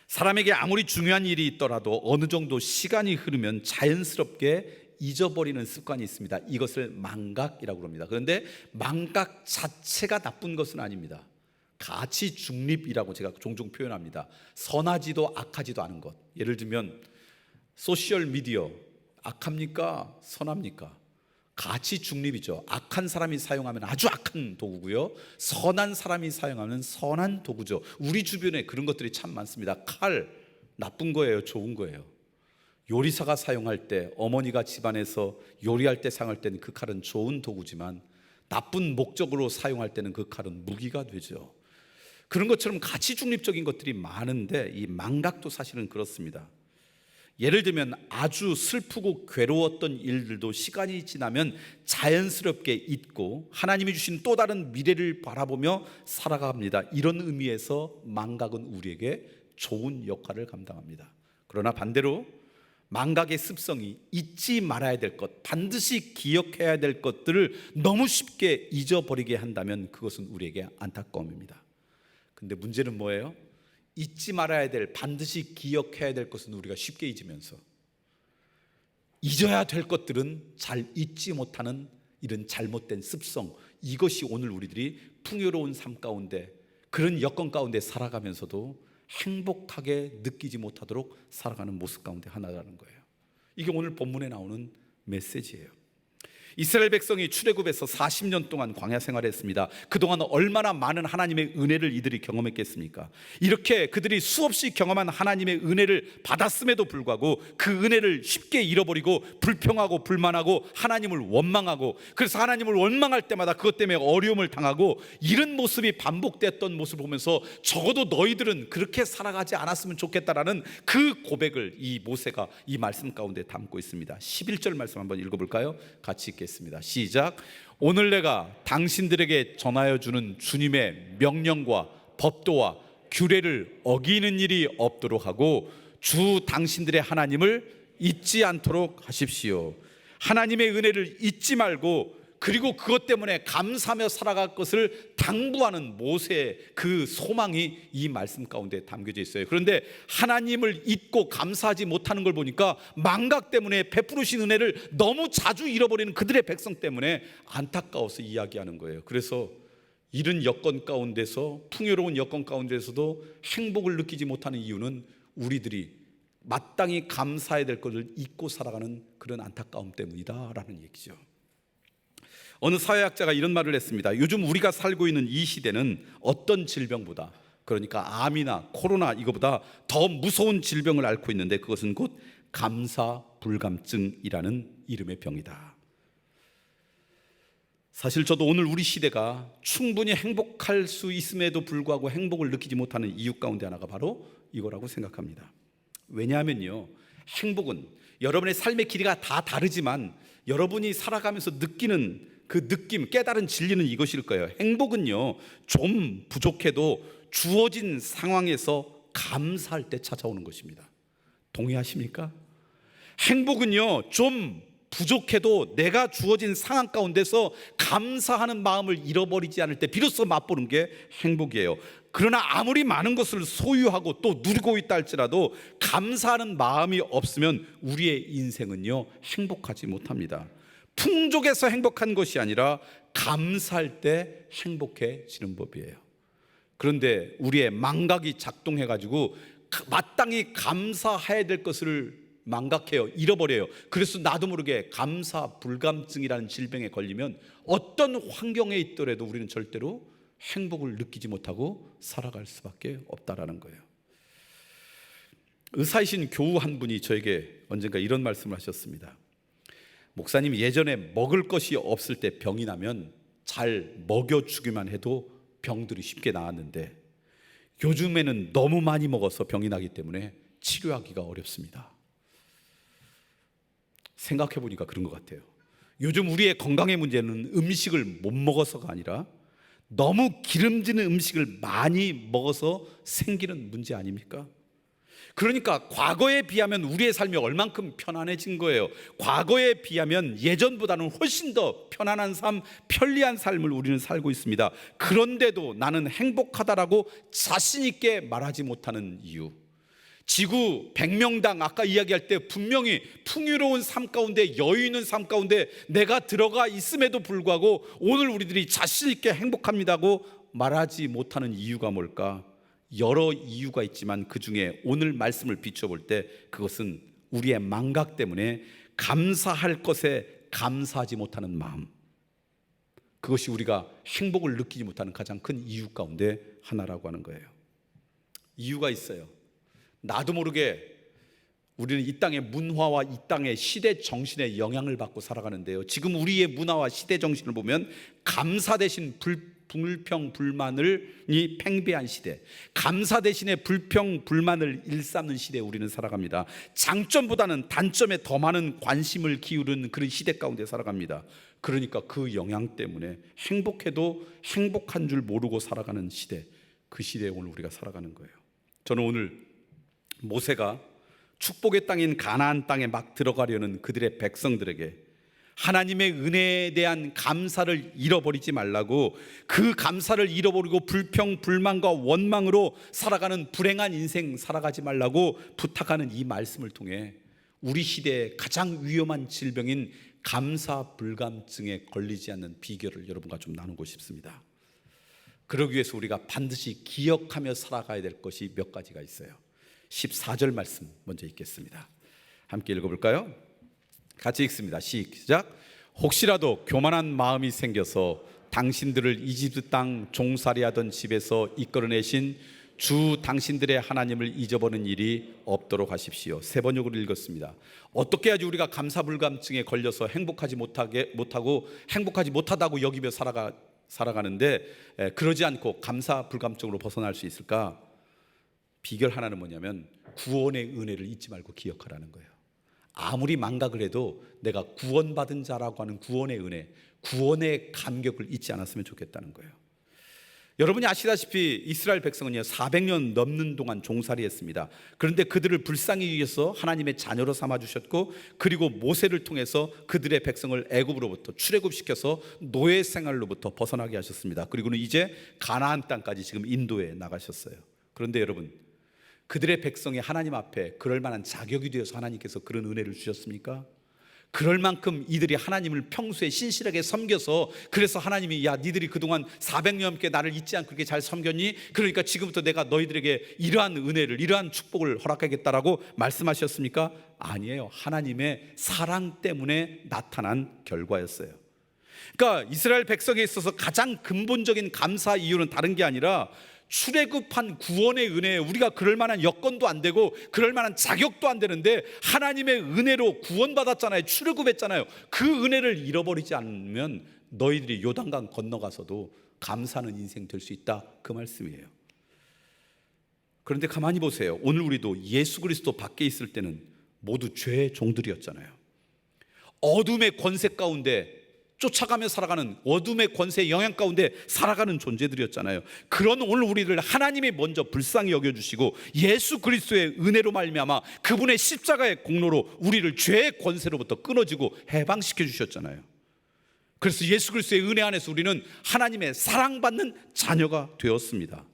사람에게 아무리 중요한 일이 있더라도 어느 정도 시간이 흐르면 자연스럽게 잊어버리는 습관이 있습니다. 이것을 망각이라고 합니다. 그런데 망각 자체가 나쁜 것은 아닙니다. 가치 중립이라고 제가 종종 표현합니다. 선하지도 악하지도 않은 것. 예를 들면 소셜 미디어 악합니까? 선합니까? 가치 중립이죠. 악한 사람이 사용하면 아주 악한 도구고요, 선한 사람이 사용하면 선한 도구죠. 우리 주변에 그런 것들이 참 많습니다. 칼 나쁜 거예요, 좋은 거예요? 요리사가 사용할 때, 어머니가 집안에서 요리할 때 사용할 때는 그 칼은 좋은 도구지만 나쁜 목적으로 사용할 때는 그 칼은 무기가 되죠. 그런 것처럼 가치 중립적인 것들이 많은데 이 망각도 사실은 그렇습니다. 예를 들면 아주 슬프고 괴로웠던 일들도 시간이 지나면 자연스럽게 잊고 하나님이 주신 또 다른 미래를 바라보며 살아갑니다. 이런 의미에서 망각은 우리에게 좋은 역할을 감당합니다. 그러나 반대로 망각의 습성이 잊지 말아야 될 것, 반드시 기억해야 될 것들을 너무 쉽게 잊어버리게 한다면 그것은 우리에게 안타까움입니다. 근데 문제는 뭐예요? 잊지 말아야 될, 반드시 기억해야 될 것은 우리가 쉽게 잊으면서 잊어야 될 것들은 잘 잊지 못하는 이런 잘못된 습성, 이것이 오늘 우리들이 풍요로운 삶 가운데, 그런 여건 가운데 살아가면서도 행복하게 느끼지 못하도록 살아가는 모습 가운데 하나라는 거예요. 이게 오늘 본문에 나오는 메시지예요. 이스라엘 백성이 출애굽에서 40년 동안 광야 생활했습니다. 그동안 얼마나 많은 하나님의 은혜를 이들이 경험했겠습니까? 이렇게 그들이 수없이 경험한 하나님의 은혜를 받았음에도 불구하고 그 은혜를 쉽게 잃어버리고 불평하고 불만하고 하나님을 원망하고, 그래서 하나님을 원망할 때마다 그것 때문에 어려움을 당하고, 이런 모습이 반복됐던 모습을 보면서 적어도 너희들은 그렇게 살아가지 않았으면 좋겠다라는 그 고백을 이 모세가 이 말씀 가운데 담고 있습니다. 11절 말씀 한번 읽어볼까요? 같이 읽겠습니다. 시작. 오늘 내가 당신들에게 전하여 주는 주님의 명령과 법도와 규례를 어기는 일이 없도록 하고 주 당신들의 하나님을 잊지 않도록 하십시오. 하나님의 은혜를 잊지 말고, 그리고 그것 때문에 감사하며 살아갈 것을 당부하는 모세의 그 소망이 이 말씀 가운데 담겨져 있어요. 그런데 하나님을 잊고 감사하지 못하는 걸 보니까 망각 때문에 베푸르신 은혜를 너무 자주 잃어버리는 그들의 백성 때문에 안타까워서 이야기하는 거예요. 그래서 이런 여건 가운데서, 풍요로운 여건 가운데서도 행복을 느끼지 못하는 이유는 우리들이 마땅히 감사해야 될 것을 잊고 살아가는 그런 안타까움 때문이다라는 얘기죠. 어느 사회학자가 이런 말을 했습니다. 요즘 우리가 살고 있는 이 시대는 어떤 질병보다, 그러니까 암이나 코로나 이거보다 더 무서운 질병을 앓고 있는데 그것은 곧 감사불감증이라는 이름의 병이다. 사실 저도 오늘 우리 시대가 충분히 행복할 수 있음에도 불구하고 행복을 느끼지 못하는 이유 가운데 하나가 바로 이거라고 생각합니다. 왜냐하면요, 행복은 여러분의 삶의 길이가 다 다르지만 여러분이 살아가면서 느끼는 그 느낌, 깨달은 진리는 이것일 거예요. 행복은요, 좀 부족해도 주어진 상황에서 감사할 때 찾아오는 것입니다. 동의하십니까? 행복은요, 좀 부족해도 내가 주어진 상황 가운데서 감사하는 마음을 잃어버리지 않을 때 비로소 맛보는 게 행복이에요. 그러나 아무리 많은 것을 소유하고 또 누리고 있다 할지라도 감사하는 마음이 없으면 우리의 인생은요, 행복하지 못합니다. 풍족해서 행복한 것이 아니라 감사할 때 행복해지는 법이에요. 그런데 우리의 망각이 작동해가지고 마땅히 감사해야 될 것을 망각해요. 잃어버려요. 그래서 나도 모르게 감사불감증이라는 질병에 걸리면 어떤 환경에 있더라도 우리는 절대로 행복을 느끼지 못하고 살아갈 수밖에 없다라는 거예요. 의사이신 교우 한 분이 저에게 언젠가 이런 말씀을 하셨습니다. 목사님, 예전에 먹을 것이 없을 때 병이 나면 잘 먹여주기만 해도 병들이 쉽게 나았는데 요즘에는 너무 많이 먹어서 병이 나기 때문에 치료하기가 어렵습니다. 생각해 보니까 그런 것 같아요. 요즘 우리의 건강의 문제는 음식을 못 먹어서가 아니라 너무 기름지는 음식을 많이 먹어서 생기는 문제 아닙니까? 그러니까 과거에 비하면 우리의 삶이 얼만큼 편안해진 거예요. 과거에 비하면 예전보다는 훨씬 더 편안한 삶, 편리한 삶을 우리는 살고 있습니다. 그런데도 나는 행복하다라고 자신 있게 말하지 못하는 이유, 지구 100명당 아까 이야기할 때 분명히 풍요로운 삶 가운데, 여유 있는 삶 가운데 내가 들어가 있음에도 불구하고 오늘 우리들이 자신 있게 행복합니다고 말하지 못하는 이유가 뭘까? 여러 이유가 있지만 그 중에 오늘 말씀을 비춰볼 때 그것은 우리의 망각 때문에 감사할 것에 감사하지 못하는 마음, 그것이 우리가 행복을 느끼지 못하는 가장 큰 이유 가운데 하나라고 하는 거예요. 이유가 있어요. 나도 모르게 우리는 이 땅의 문화와 이 땅의 시대 정신에 영향을 받고 살아가는데요, 지금 우리의 문화와 시대 정신을 보면 감사 대신 불평 불만이 팽배한 시대, 감사 대신에 불평 불만을 일삼는 시대에 우리는 살아갑니다. 장점보다는 단점에 더 많은 관심을 기울이는 그런 시대 가운데 살아갑니다. 그러니까 그 영향 때문에 행복해도 행복한 줄 모르고 살아가는 시대, 그 시대에 오늘 우리가 살아가는 거예요. 저는 오늘 모세가 축복의 땅인 가나안 땅에 막 들어가려는 그들의 백성들에게 하나님의 은혜에 대한 감사를 잃어버리지 말라고, 그 감사를 잃어버리고 불평 불만과 원망으로 살아가는 불행한 인생 살아가지 말라고 부탁하는 이 말씀을 통해 우리 시대의 가장 위험한 질병인 감사 불감증에 걸리지 않는 비결을 여러분과 좀 나누고 싶습니다. 그러기 위해서 우리가 반드시 기억하며 살아가야 될 것이 몇 가지가 있어요. 14절 말씀 먼저 읽겠습니다. 함께 읽어볼까요? 같이 읽습니다. 시작. 혹시라도 교만한 마음이 생겨서 당신들을 이집트 땅 종살이 하던 집에서 이끌어내신 주 당신들의 하나님을 잊어버리는 일이 없도록 하십시오. 세 번역으로 읽었습니다. 어떻게 해야지 우리가 감사불감증에 걸려서 행복하지 못하다고 여기며 살아가는데 그러지 않고 감사불감증으로 벗어날 수 있을까? 비결 하나는 뭐냐면 구원의 은혜를 잊지 말고 기억하라는 거예요. 아무리 망각을 해도 내가 구원받은 자라고 하는 구원의 은혜, 구원의 감격을 잊지 않았으면 좋겠다는 거예요. 여러분이 아시다시피 이스라엘 백성은요 400년 넘는 동안 종살이 했습니다. 그런데 그들을 불쌍히 위해서 하나님의 자녀로 삼아주셨고, 그리고 모세를 통해서 그들의 백성을 애굽으로부터 출애굽시켜서 노예 생활로부터 벗어나게 하셨습니다. 그리고는 이제 가나안 땅까지 지금 인도에 나가셨어요. 그런데 여러분, 그들의 백성이 하나님 앞에 그럴 만한 자격이 되어서 하나님께서 그런 은혜를 주셨습니까? 그럴 만큼 이들이 하나님을 평소에 신실하게 섬겨서, 그래서 하나님이 야 니들이 그동안 400년 넘게 나를 잊지 않고 그렇게 잘 섬겼니? 그러니까 지금부터 내가 너희들에게 이러한 은혜를, 이러한 축복을 허락하겠다라고 말씀하셨습니까? 아니에요. 하나님의 사랑 때문에 나타난 결과였어요. 그러니까 이스라엘 백성에 있어서 가장 근본적인 감사 이유는 다른 게 아니라 출애굽한 구원의 은혜에 우리가 그럴 만한 여건도 안 되고 그럴 만한 자격도 안 되는데 하나님의 은혜로 구원받았잖아요. 출애굽했잖아요. 그 은혜를 잃어버리지 않으면 너희들이 요단강 건너가서도 감사하는 인생 될 수 있다, 그 말씀이에요. 그런데 가만히 보세요. 오늘 우리도 예수 그리스도 밖에 있을 때는 모두 죄의 종들이었잖아요. 어둠의 권세 가운데 쫓아가며 살아가는, 어둠의 권세의 영향 가운데 살아가는 존재들이었잖아요. 그런 오늘 우리를 하나님이 먼저 불쌍히 여겨주시고 예수 그리스도의 은혜로 말미암아 그분의 십자가의 공로로 우리를 죄의 권세로부터 끊어지고 해방시켜 주셨잖아요. 그래서 예수 그리스도의 은혜 안에서 우리는 하나님의 사랑받는 자녀가 되었습니다.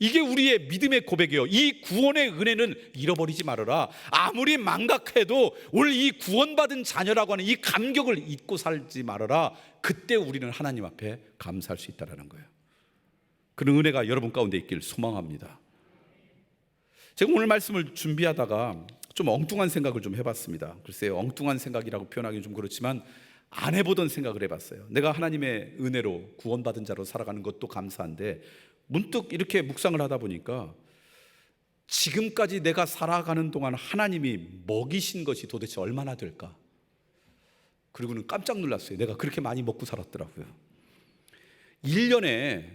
이게 우리의 믿음의 고백이에요. 이 구원의 은혜는 잃어버리지 말아라. 아무리 망각해도 오늘 이 구원받은 자녀라고 하는 이 감격을 잊고 살지 말아라. 그때 우리는 하나님 앞에 감사할 수 있다는 거예요. 그런 은혜가 여러분 가운데 있길 소망합니다. 제가 오늘 말씀을 준비하다가 좀 엉뚱한 생각을 좀 해봤습니다. 글쎄요, 엉뚱한 생각이라고 표현하기는 좀 그렇지만 안 해보던 생각을 해봤어요. 내가 하나님의 은혜로 구원받은 자로 살아가는 것도 감사한데 문득 이렇게 묵상을 하다 보니까 지금까지 내가 살아가는 동안 하나님이 먹이신 것이 도대체 얼마나 될까? 그리고는 깜짝 놀랐어요. 내가 그렇게 많이 먹고 살았더라고요. 1년에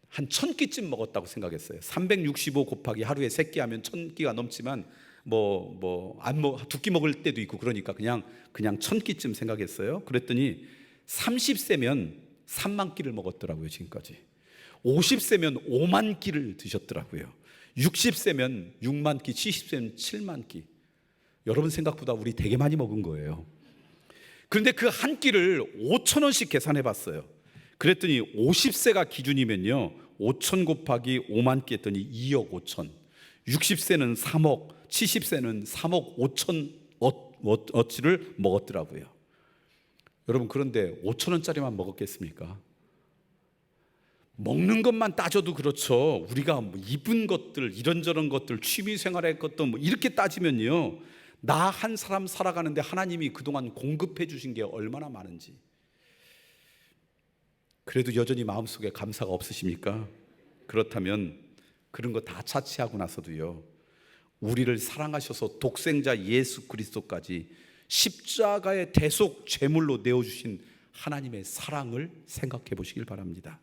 한 1000끼쯤 먹었다고 생각했어요. 365 곱하기 하루에 3끼 하면 1000끼가 넘지만 두 끼 먹을 때도 있고 그러니까 그냥 1000끼쯤 생각했어요. 그랬더니 30세면 3만 끼를 먹었더라고요. 지금까지 50세면 5만 끼를 드셨더라고요. 60세면 6만 끼, 70세면 7만 끼. 여러분 생각보다 우리 되게 많이 먹은 거예요. 그런데 그 한 끼를 5,000원씩 계산해 봤어요. 그랬더니 50세가 기준이면요 5,000 곱하기 5만 끼 했더니 2억 5천. 60세는 3억, 70세는 3억 5천 어치를 먹었더라고요. 여러분, 그런데 5,000원짜리만 먹었겠습니까? 먹는 것만 따져도 그렇죠. 우리가 입은 것들, 이런저런 것들, 취미생활의 것도 이렇게 따지면요 나 한 사람 살아가는데 하나님이 그동안 공급해 주신 게 얼마나 많은지. 그래도 여전히 마음속에 감사가 없으십니까? 그렇다면 그런 거 다 차치하고 나서도요 우리를 사랑하셔서 독생자 예수 그리스도까지 십자가의 대속 제물로 내어주신 하나님의 사랑을 생각해 보시길 바랍니다.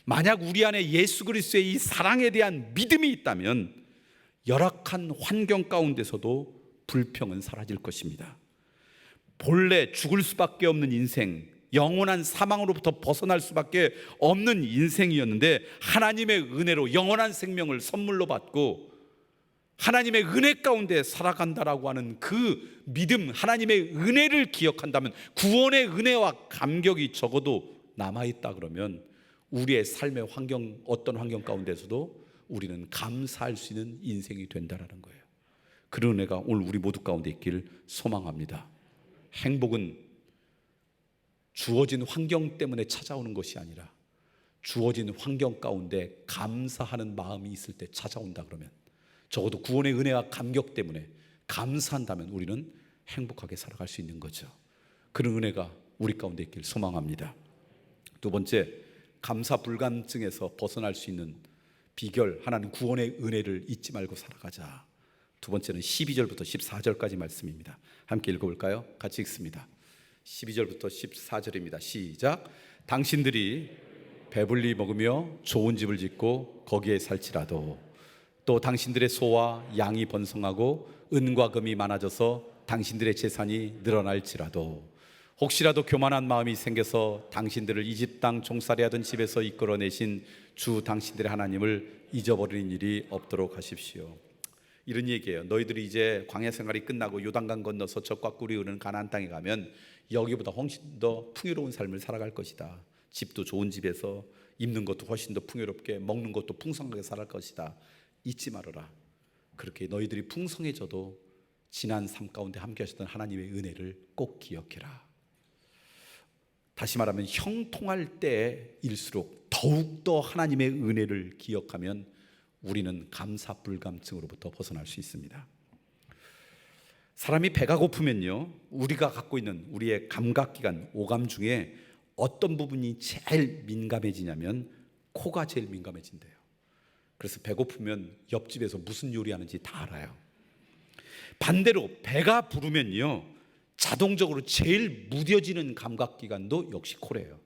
만약 우리 안에 예수 그리스도의 이 사랑에 대한 믿음이 있다면 열악한 환경 가운데서도 불평은 사라질 것입니다. 본래 죽을 수밖에 없는 인생, 영원한 사망으로부터 벗어날 수밖에 없는 인생이었는데 하나님의 은혜로 영원한 생명을 선물로 받고 하나님의 은혜 가운데 살아간다라고 하는 그 믿음, 하나님의 은혜를 기억한다면, 구원의 은혜와 감격이 적어도 남아있다 그러면 우리의 삶의 환경, 어떤 환경 가운데서도 우리는 감사할 수 있는 인생이 된다라는 거예요. 그런 은혜가 오늘 우리 모두 가운데 있기를 소망합니다. 행복은 주어진 환경 때문에 찾아오는 것이 아니라 주어진 환경 가운데 감사하는 마음이 있을 때 찾아온다 그러면, 적어도 구원의 은혜와 감격 때문에 감사한다면 우리는 행복하게 살아갈 수 있는 거죠. 그런 은혜가 우리 가운데 있길 소망합니다. 두 번째, 감사 불감증에서 벗어날 수 있는 비결 하나는 구원의 은혜를 잊지 말고 살아가자. 두 번째는 12절부터 14절까지 말씀입니다. 함께 읽어볼까요? 같이 읽습니다. 12절부터 14절입니다. 시작. 당신들이 배불리 먹으며 좋은 집을 짓고 거기에 살지라도, 또 당신들의 소와 양이 번성하고 은과 금이 많아져서 당신들의 재산이 늘어날지라도, 혹시라도 교만한 마음이 생겨서 당신들을 이집 땅 종살이 하던 집에서 이끌어내신 주 당신들의 하나님을 잊어버리는 일이 없도록 하십시오. 이런 얘기예요. 너희들이 이제 광야 생활이 끝나고 요단강 건너서 적과 꿀이 흐르는 가나안 땅에 가면 여기보다 훨씬 더 풍요로운 삶을 살아갈 것이다. 집도 좋은 집에서, 입는 것도 훨씬 더 풍요롭게, 먹는 것도 풍성하게 살아갈 것이다. 잊지 말아라. 그렇게 너희들이 풍성해져도 지난 삶 가운데 함께 하셨던 하나님의 은혜를 꼭 기억해라. 다시 말하면 형통할 때일수록 더욱더 하나님의 은혜를 기억하면 우리는 감사 불감증으로부터 벗어날 수 있습니다. 사람이 배가 고프면요, 우리가 갖고 있는 우리의 감각기관, 오감 중에 어떤 부분이 제일 민감해지냐면 코가 제일 민감해진대요. 그래서 배고프면 옆집에서 무슨 요리하는지 다 알아요. 반대로 배가 부르면요, 자동적으로 제일 무뎌지는 감각기관도 역시 코래요.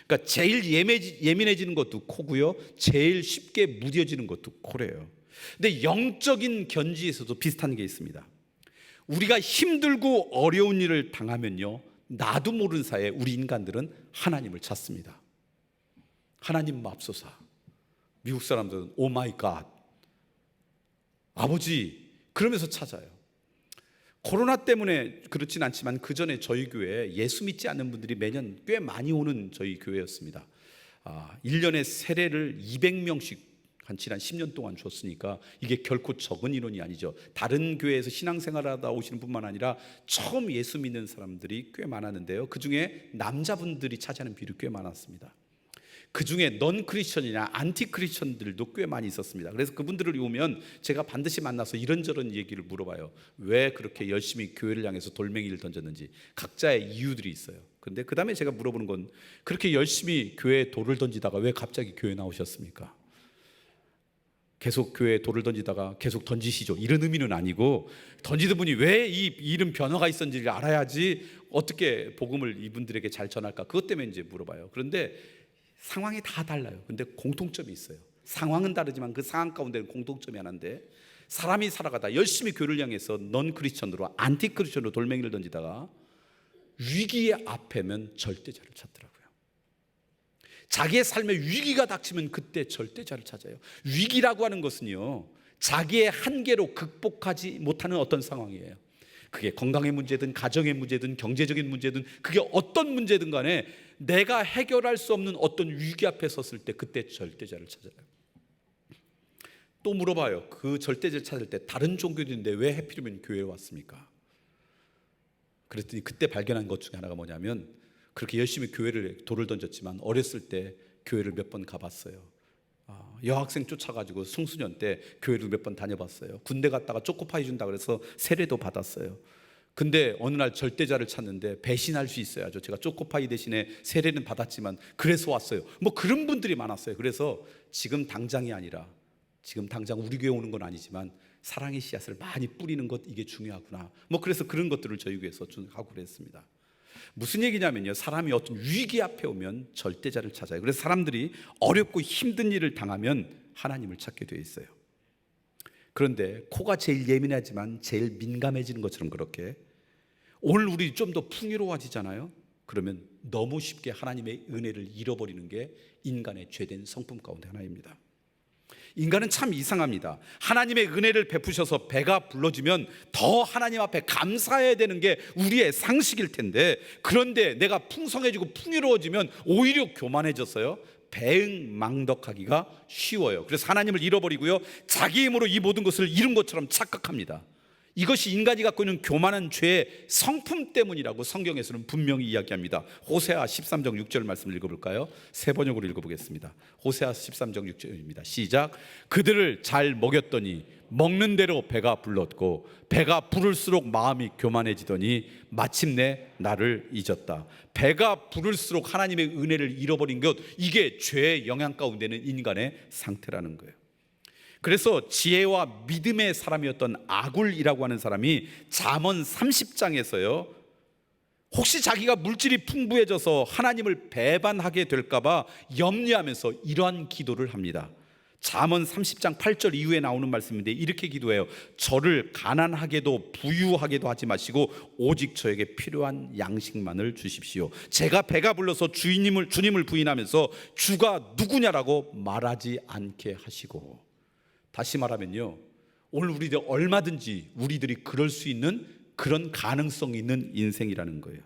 그러니까 제일 예민해지는 것도 코고요, 제일 쉽게 무뎌지는 것도 코래요. 근데 영적인 견지에서도 비슷한 게 있습니다. 우리가 힘들고 어려운 일을 당하면요, 나도 모르는 사이에 우리 인간들은 하나님을 찾습니다. 하나님 맙소사. 미국 사람들은 오 마이 갓, 아버지, 그러면서 찾아요. 코로나 때문에 그렇진 않지만 그 전에 저희 교회에 예수 믿지 않는 분들이 매년 꽤 많이 오는 저희 교회였습니다. 1년에 세례를 200명씩 한 지난 10년 동안 줬으니까 이게 결코 적은 인원이 아니죠. 다른 교회에서 신앙생활하다 오시는 뿐만 아니라 처음 예수 믿는 사람들이 꽤 많았는데요, 그 중에 남자분들이 차지하는 비율이 꽤 많았습니다. 그 중에 넌 크리스천이나 안티 크리스천들도 꽤 많이 있었습니다. 그래서 그분들을 오면 제가 반드시 만나서 이런저런 얘기를 물어봐요. 왜 그렇게 열심히 교회를 향해서 돌멩이를 던졌는지. 각자의 이유들이 있어요. 그런데 그 다음에 제가 물어보는 건, 그렇게 열심히 교회에 돌을 던지다가 왜 갑자기 교회 나오셨습니까? 계속 교회에 돌을 던지다가 계속 던지시죠, 이런 의미는 아니고, 던지던 분이 왜 이 이름 변화가 있었는지를 알아야지 어떻게 복음을 이분들에게 잘 전할까, 그것 때문에 이제 물어봐요. 그런데 상황이 다 달라요. 근데 공통점이 있어요. 상황은 다르지만 그 상황 가운데는 공통점이 하나인데, 사람이 살아가다 열심히 교회를 향해서 넌 크리스천으로, 안티 크리스천으로 돌멩이를 던지다가 위기의 앞에면 절대자를 찾더라고요. 자기의 삶에 위기가 닥치면 그때 절대자를 찾아요. 위기라고 하는 것은요, 자기의 한계로 극복하지 못하는 어떤 상황이에요. 그게 건강의 문제든 가정의 문제든 경제적인 문제든, 그게 어떤 문제든 간에 내가 해결할 수 없는 어떤 위기 앞에 섰을 때 그때 절대자를 찾아요. 또 물어봐요. 그 절대자를 찾을 때 다른 종교들인데 왜 하필이면 교회에 왔습니까? 그랬더니 그때 발견한 것 중에 하나가 뭐냐면, 그렇게 열심히 교회를 돌을 던졌지만 어렸을 때 교회를 몇 번 가봤어요. 여학생 쫓아가지고 청소년 때 교회를 몇 번 다녀봤어요. 군대 갔다가 초코파이 준다 그래서 세례도 받았어요. 근데 어느 날 절대자를 찾는데 배신할 수 있어야죠. 제가 초코파이 대신에 세례는 받았지만 그래서 왔어요. 뭐 그런 분들이 많았어요. 그래서 지금 당장이 아니라 지금 당장 우리 교회 오는 건 아니지만 사랑의 씨앗을 많이 뿌리는 것, 이게 중요하구나. 그래서 그런 것들을 저희 교회에서 하고 그랬습니다. 무슨 얘기냐면요, 사람이 어떤 위기 앞에 오면 절대자를 찾아요. 그래서 사람들이 어렵고 힘든 일을 당하면 하나님을 찾게 되어 있어요. 그런데 코가 제일 예민하지만 제일 민감해지는 것처럼 그렇게 오늘 우리 좀 더 풍요로워지잖아요. 그러면 너무 쉽게 하나님의 은혜를 잃어버리는 게 인간의 죄된 성품 가운데 하나입니다. 인간은 참 이상합니다. 하나님의 은혜를 베푸셔서 배가 불러지면 더 하나님 앞에 감사해야 되는 게 우리의 상식일 텐데, 그런데 내가 풍성해지고 풍요로워지면 오히려 교만해졌어요. 배응망덕하기가 쉬워요. 그래서 하나님을 잃어버리고요, 자기 힘으로 이 모든 것을 이룬 것처럼 착각합니다. 이것이 인간이 갖고 있는 교만한 죄의 성품 때문이라고 성경에서는 분명히 이야기합니다. 호세아 13장 6절 말씀을 읽어볼까요? 세 번역으로 읽어보겠습니다. 호세아 13장 6절입니다. 시작. 그들을 잘 먹였더니 먹는 대로 배가 불렀고 배가 부를수록 마음이 교만해지더니 마침내 나를 잊었다. 배가 부를수록 하나님의 은혜를 잃어버린 것, 이게 죄의 영향 가운데는 인간의 상태라는 거예요. 그래서 지혜와 믿음의 사람이었던 아굴이라고 하는 사람이 잠언 30장에서요, 혹시 자기가 물질이 풍부해져서 하나님을 배반하게 될까봐 염려하면서 이러한 기도를 합니다. 잠언 30장 8절 이후에 나오는 말씀인데 이렇게 기도해요. 저를 가난하게도 부유하게도 하지 마시고 오직 저에게 필요한 양식만을 주십시오. 제가 배가 불러서 주님을 부인하면서 주가 누구냐라고 말하지 않게 하시고. 다시 말하면요, 오늘 우리들 얼마든지 우리들이 그럴 수 있는 그런 가능성이 있는 인생이라는 거예요.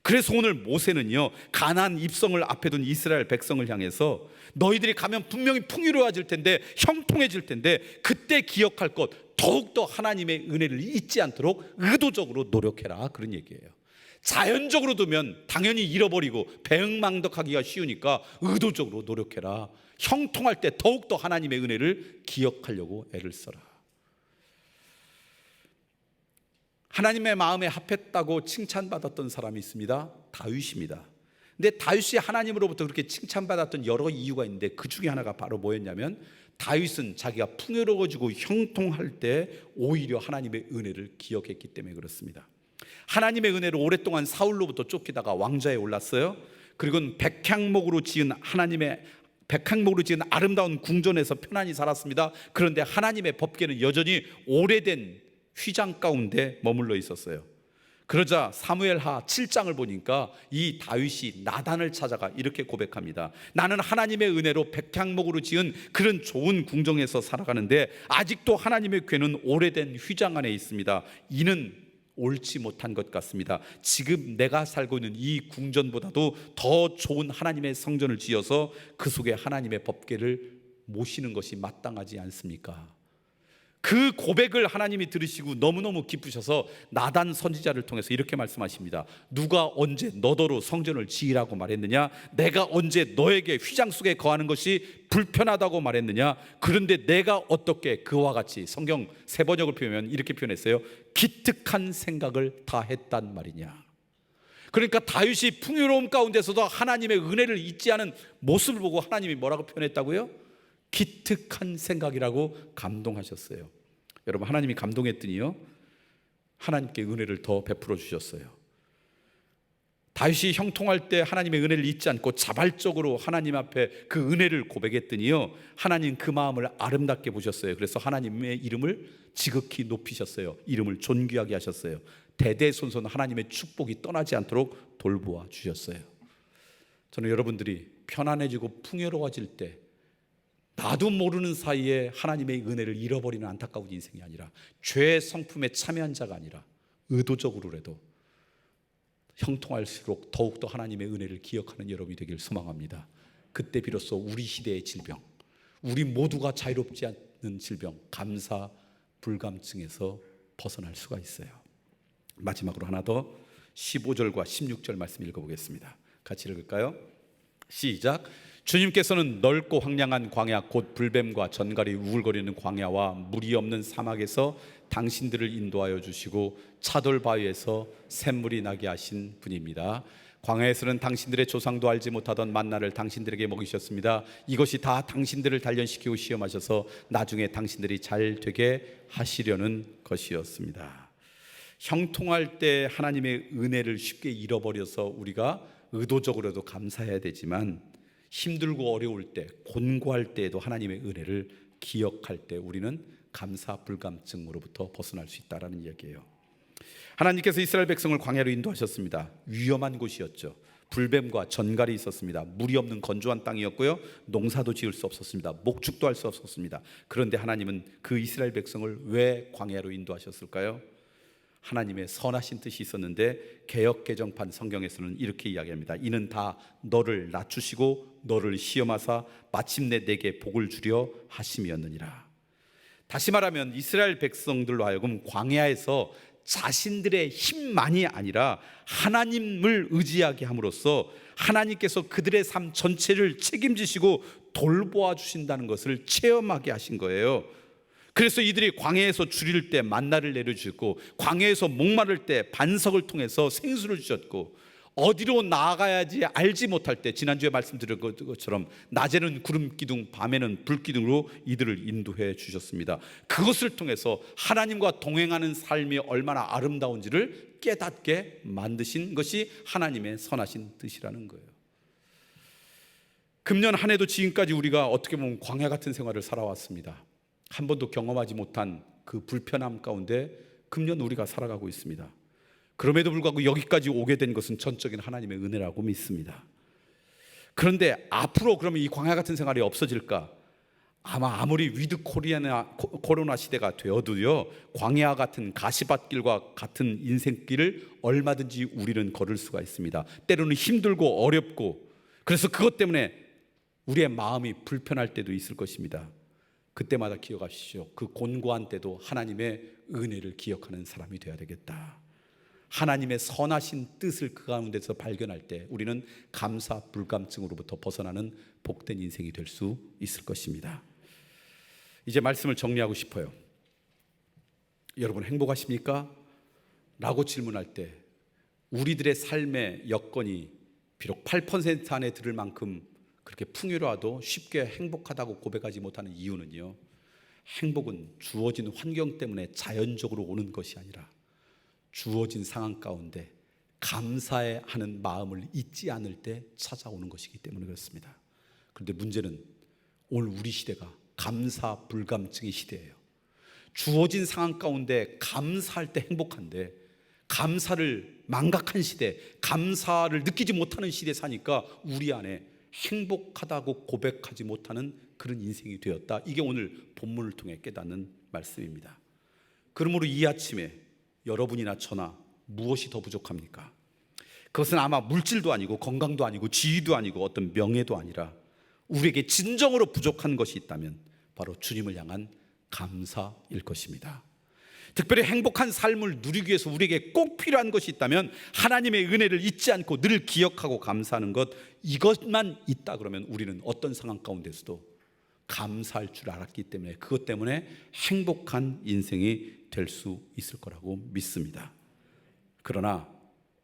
그래서 오늘 모세는요, 가나안 입성을 앞에 둔 이스라엘 백성을 향해서 너희들이 가면 분명히 풍요로워질 텐데, 형통해질 텐데, 그때 기억할 것, 더욱더 하나님의 은혜를 잊지 않도록 의도적으로 노력해라, 그런 얘기예요. 자연적으로 두면 당연히 잃어버리고 배응망덕하기가 쉬우니까 의도적으로 노력해라. 형통할 때 더욱더 하나님의 은혜를 기억하려고 애를 써라. 하나님의 마음에 합했다고 칭찬받았던 사람이 있습니다. 다윗입니다. 근데 다윗이 하나님으로부터 그렇게 칭찬받았던 여러 이유가 있는데 그 중에 하나가 바로 뭐였냐면, 다윗은 자기가 풍요로워지고 형통할 때 오히려 하나님의 은혜를 기억했기 때문에 그렇습니다. 하나님의 은혜로 오랫동안 사울로부터 쫓기다가 왕좌에 올랐어요. 그리고 백향목으로 지은 아름다운 궁전에서 편안히 살았습니다. 그런데 하나님의 법궤는 여전히 오래된 휘장 가운데 머물러 있었어요. 그러자 사무엘하 7장을 보니까 이 다윗이 나단을 찾아가 이렇게 고백합니다. 나는 하나님의 은혜로 백향목으로 지은 그런 좋은 궁정에서 살아가는데 아직도 하나님의 궤는 오래된 휘장 안에 있습니다. 이는 옳지 못한 것 같습니다. 지금 내가 살고 있는 이 궁전보다도 더 좋은 하나님의 성전을 지어서 그 속에 하나님의 법궤를 모시는 것이 마땅하지 않습니까? 그 고백을 하나님이 들으시고 너무너무 기쁘셔서 나단 선지자를 통해서 이렇게 말씀하십니다. 누가 언제 너더러 성전을 지으라고 말했느냐? 내가 언제 너에게 휘장 속에 거하는 것이 불편하다고 말했느냐? 그런데 내가 어떻게 그와 같이, 성경 세 번역을 표현하면 이렇게 표현했어요. 기특한 생각을 다 했단 말이냐? 그러니까 다윗이 풍요로움 가운데서도 하나님의 은혜를 잊지 않은 모습을 보고 하나님이 뭐라고 표현했다고요? 기특한 생각이라고 감동하셨어요. 여러분, 하나님이 감동했더니요, 하나님께 은혜를 더 베풀어 주셨어요. 다윗이 형통할 때 하나님의 은혜를 잊지 않고 자발적으로 하나님 앞에 그 은혜를 고백했더니요, 하나님 그 마음을 아름답게 보셨어요. 그래서 하나님의 이름을 지극히 높이셨어요. 이름을 존귀하게 하셨어요. 대대손손 하나님의 축복이 떠나지 않도록 돌보아 주셨어요. 저는 여러분들이 편안해지고 풍요로워질 때 나도 모르는 사이에 하나님의 은혜를 잃어버리는 안타까운 인생이 아니라, 죄의 성품에 참여한 자가 아니라 의도적으로라도 형통할수록 더욱더 하나님의 은혜를 기억하는 여러분이 되길 소망합니다. 그때 비로소 우리 시대의 질병, 우리 모두가 자유롭지 않는 질병, 감사 불감증에서 벗어날 수가 있어요. 마지막으로 하나 더 15절과 16절 말씀 읽어보겠습니다. 같이 읽을까요? 시작. 주님께서는 넓고 황량한 광야, 곧 불뱀과 전갈이 우글거리는 광야와 물이 없는 사막에서 당신들을 인도하여 주시고 차돌 바위에서 샘물이 나게 하신 분입니다. 광야에서는 당신들의 조상도 알지 못하던 만나를 당신들에게 먹이셨습니다. 이것이 다 당신들을 단련시키고 시험하셔서 나중에 당신들이 잘 되게 하시려는 것이었습니다. 형통할 때 하나님의 은혜를 쉽게 잃어버려서 우리가 의도적으로도 감사해야 되지만, 힘들고 어려울 때, 곤고할 때에도 하나님의 은혜를 기억할 때 우리는 감사 불감증으로부터 벗어날 수 있다는 이야기예요. 하나님께서 이스라엘 백성을 광야로 인도하셨습니다. 위험한 곳이었죠. 불뱀과 전갈이 있었습니다. 물이 없는 건조한 땅이었고요, 농사도 지을 수 없었습니다. 목축도 할 수 없었습니다. 그런데 하나님은 그 이스라엘 백성을 왜 광야로 인도하셨을까요? 하나님의 선하신 뜻이 있었는데, 개역 개정판 성경에서는 이렇게 이야기합니다. 이는 다 너를 낮추시고 너를 시험하사 마침내 내게 복을 주려 하심이었느니라. 다시 말하면 이스라엘 백성들로 하여금 광야에서 자신들의 힘만이 아니라 하나님을 의지하게 함으로써 하나님께서 그들의 삶 전체를 책임지시고 돌보아 주신다는 것을 체험하게 하신 거예요. 그래서 이들이 광야에서 줄일 때 만나를 내려주셨고, 광야에서 목마를 때 반석을 통해서 생수를 주셨고, 어디로 나아가야지 알지 못할 때 지난주에 말씀드린 것처럼 낮에는 구름 기둥, 밤에는 불 기둥으로 이들을 인도해 주셨습니다. 그것을 통해서 하나님과 동행하는 삶이 얼마나 아름다운지를 깨닫게 만드신 것이 하나님의 선하신 뜻이라는 거예요. 금년 한 해도 지금까지 우리가 어떻게 보면 광야 같은 생활을 살아왔습니다. 한 번도 경험하지 못한 그 불편함 가운데 금년 우리가 살아가고 있습니다. 그럼에도 불구하고 여기까지 오게 된 것은 전적인 하나님의 은혜라고 믿습니다. 그런데 앞으로 그러면 이 광야 같은 생활이 없어질까? 아마 아무리 위드 코로나 시대가 되어도요, 광야 같은 가시밭길과 같은 인생길을 얼마든지 우리는 걸을 수가 있습니다. 때로는 힘들고 어렵고, 그래서 그것 때문에 우리의 마음이 불편할 때도 있을 것입니다. 그때마다 기억하십시오. 그 곤고한 때도 하나님의 은혜를 기억하는 사람이 되어야 되겠다. 하나님의 선하신 뜻을 그 가운데서 발견할 때 우리는 감사 불감증으로부터 벗어나는 복된 인생이 될 수 있을 것입니다. 이제 말씀을 정리하고 싶어요. 여러분 행복하십니까? 라고 질문할 때 우리들의 삶의 여건이 비록 8% 안에 들을 만큼 그렇게 풍요로워도 쉽게 행복하다고 고백하지 못하는 이유는요, 행복은 주어진 환경 때문에 자연적으로 오는 것이 아니라 주어진 상황 가운데 감사하는 마음을 잊지 않을 때 찾아오는 것이기 때문에 그렇습니다. 그런데 문제는 오늘 우리 시대가 감사 불감증의 시대예요. 주어진 상황 가운데 감사할 때 행복한데 감사를 망각한 시대, 감사를 느끼지 못하는 시대에 사니까 우리 안에 행복하다고 고백하지 못하는 그런 인생이 되었다. 이게 오늘 본문을 통해 깨닫는 말씀입니다. 그러므로 이 아침에 여러분이나 저나 무엇이 더 부족합니까? 그것은 아마 물질도 아니고 건강도 아니고 지위도 아니고 어떤 명예도 아니라 우리에게 진정으로 부족한 것이 있다면 바로 주님을 향한 감사일 것입니다. 특별히 행복한 삶을 누리기 위해서 우리에게 꼭 필요한 것이 있다면 하나님의 은혜를 잊지 않고 늘 기억하고 감사하는 것, 이것만 있다 그러면 우리는 어떤 상황 가운데서도 감사할 줄 알았기 때문에 그것 때문에 행복한 인생이 될 수 있을 거라고 믿습니다. 그러나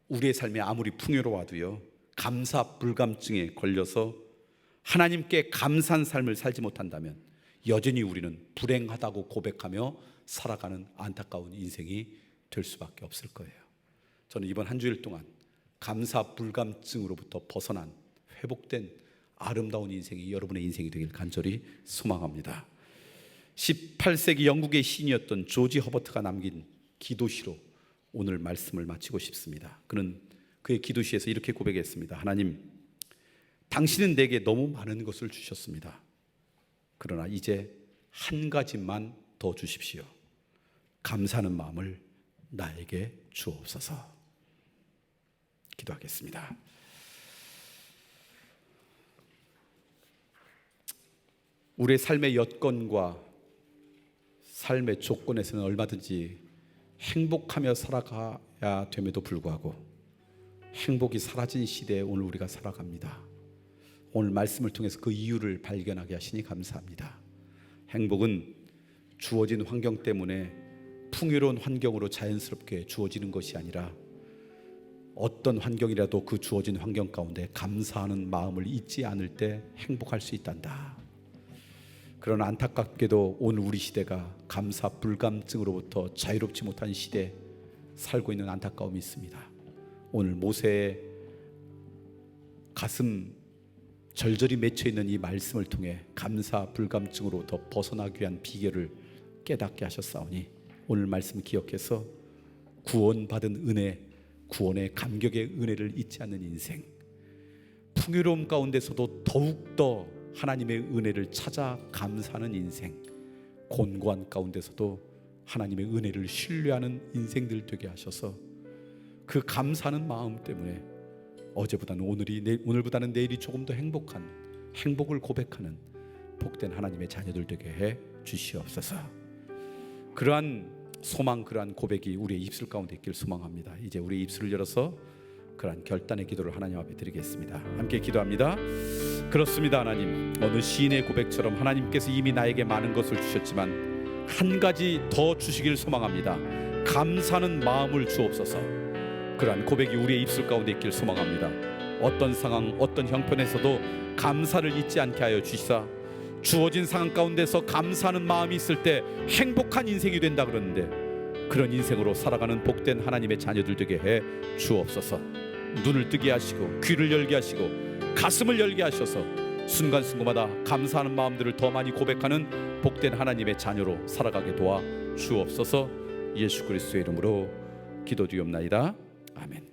우리의 삶이 아무리 풍요로워도요, 감사 불감증에 걸려서 하나님께 감사한 삶을 살지 못한다면 여전히 우리는 불행하다고 고백하며 살아가는 안타까운 인생이 될 수밖에 없을 거예요. 저는 이번 한 주일 동안 감사 불감증으로부터 벗어난 회복된 아름다운 인생이 여러분의 인생이 되길 간절히 소망합니다. 18세기 영국의 시인이었던 조지 허버트가 남긴 기도시로 오늘 말씀을 마치고 싶습니다. 그는 그의 기도시에서 이렇게 고백했습니다. 하나님, 당신은 내게 너무 많은 것을 주셨습니다. 그러나 이제 한 가지만 더 주십시오. 감사하는 마음을 나에게 주옵소서. 기도하겠습니다. 우리의 삶의 여건과 삶의 조건에서는 얼마든지 행복하며 살아가야 됨에도 불구하고 행복이 사라진 시대에 오늘 우리가 살아갑니다. 오늘 말씀을 통해서 그 이유를 발견하게 하시니 감사합니다. 행복은 주어진 환경 때문에 풍요로운 환경으로 자연스럽게 주어지는 것이 아니라 어떤 환경이라도 그 주어진 환경 가운데 감사하는 마음을 잊지 않을 때 행복할 수 있단다. 그러나 안타깝게도 오늘 우리 시대가 감사 불감증으로부터 자유롭지 못한 시대에 살고 있는 안타까움이 있습니다. 오늘 모세의 가슴 절절히 맺혀있는 이 말씀을 통해 감사 불감증으로부터 벗어나기 위한 비결을 깨닫게 하셨사오니 오늘 말씀 기억해서 구원받은 은혜, 구원의 감격의 은혜를 잊지 않는 인생, 풍요로움 가운데서도 더욱더 하나님의 은혜를 찾아 감사하는 인생, 곤고한 가운데서도 하나님의 은혜를 신뢰하는 인생들 되게 하셔서 그 감사하는 마음 때문에 어제보다는 오늘보다는 내일이 조금 더 행복한, 행복을 고백하는 복된 하나님의 자녀들 되게 해 주시옵소서. 그러한 소망, 그러한 고백이 우리의 입술 가운데 있길 소망합니다. 이제 우리의 입술을 열어서 그러한 결단의 기도를 하나님 앞에 드리겠습니다. 함께 기도합니다. 그렇습니다. 하나님, 어느 시인의 고백처럼 하나님께서 이미 나에게 많은 것을 주셨지만 한 가지 더 주시길 소망합니다. 감사하는 마음을 주옵소서. 그러한 고백이 우리의 입술 가운데 있길 소망합니다. 어떤 상황, 어떤 형편에서도 감사를 잊지 않게 하여 주시사 주어진 상황 가운데서 감사하는 마음이 있을 때 행복한 인생이 된다 그러는데 그런 인생으로 살아가는 복된 하나님의 자녀들 되게 해 주옵소서. 눈을 뜨게 하시고 귀를 열게 하시고 가슴을 열게 하셔서 순간순간마다 감사하는 마음들을 더 많이 고백하는 복된 하나님의 자녀로 살아가게 도와 주옵소서. 예수 그리스도의 이름으로 기도드리옵나이다. 아멘.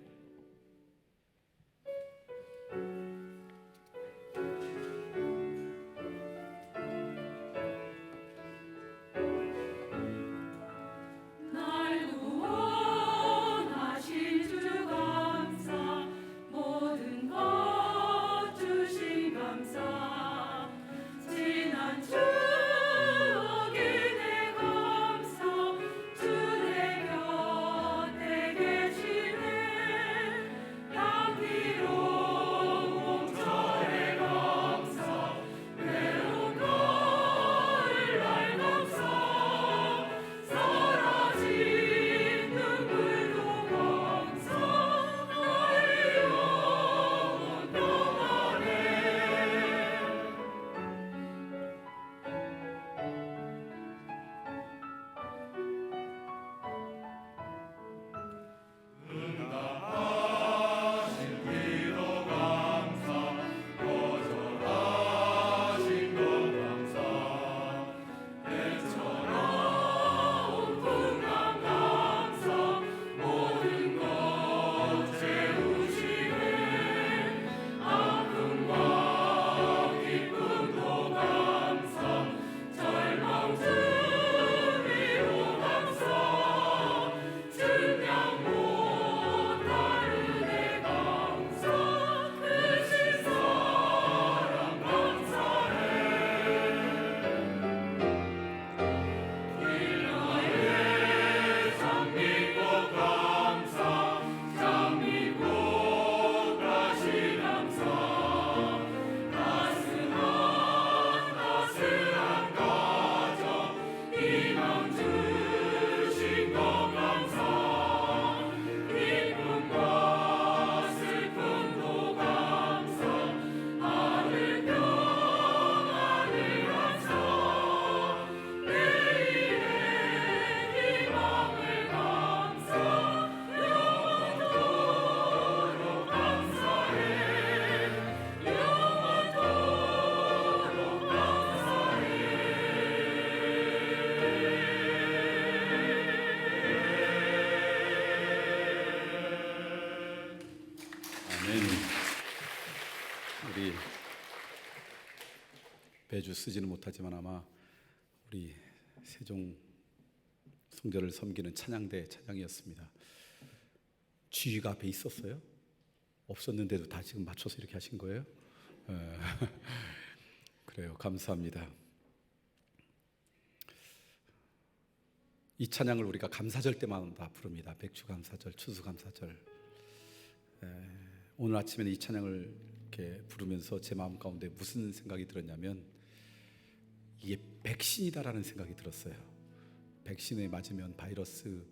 우리 배주 쓰지는 못하지만 아마 우리 세종 성전을 섬기는 찬양대 찬양이었습니다. 지휘가 앞에 있었어요? 없었는데도 다 지금 맞춰서 이렇게 하신 거예요? 그래요. 감사합니다. 이 찬양을 우리가 감사절 때마다 부릅니다. 백주감사절, 추수감사절. 오늘 아침에는 이 찬양을 이렇게 부르면서 제 마음 가운데 무슨 생각이 들었냐면 이게 백신이다라는 생각이 들었어요. 백신에 맞으면 바이러스를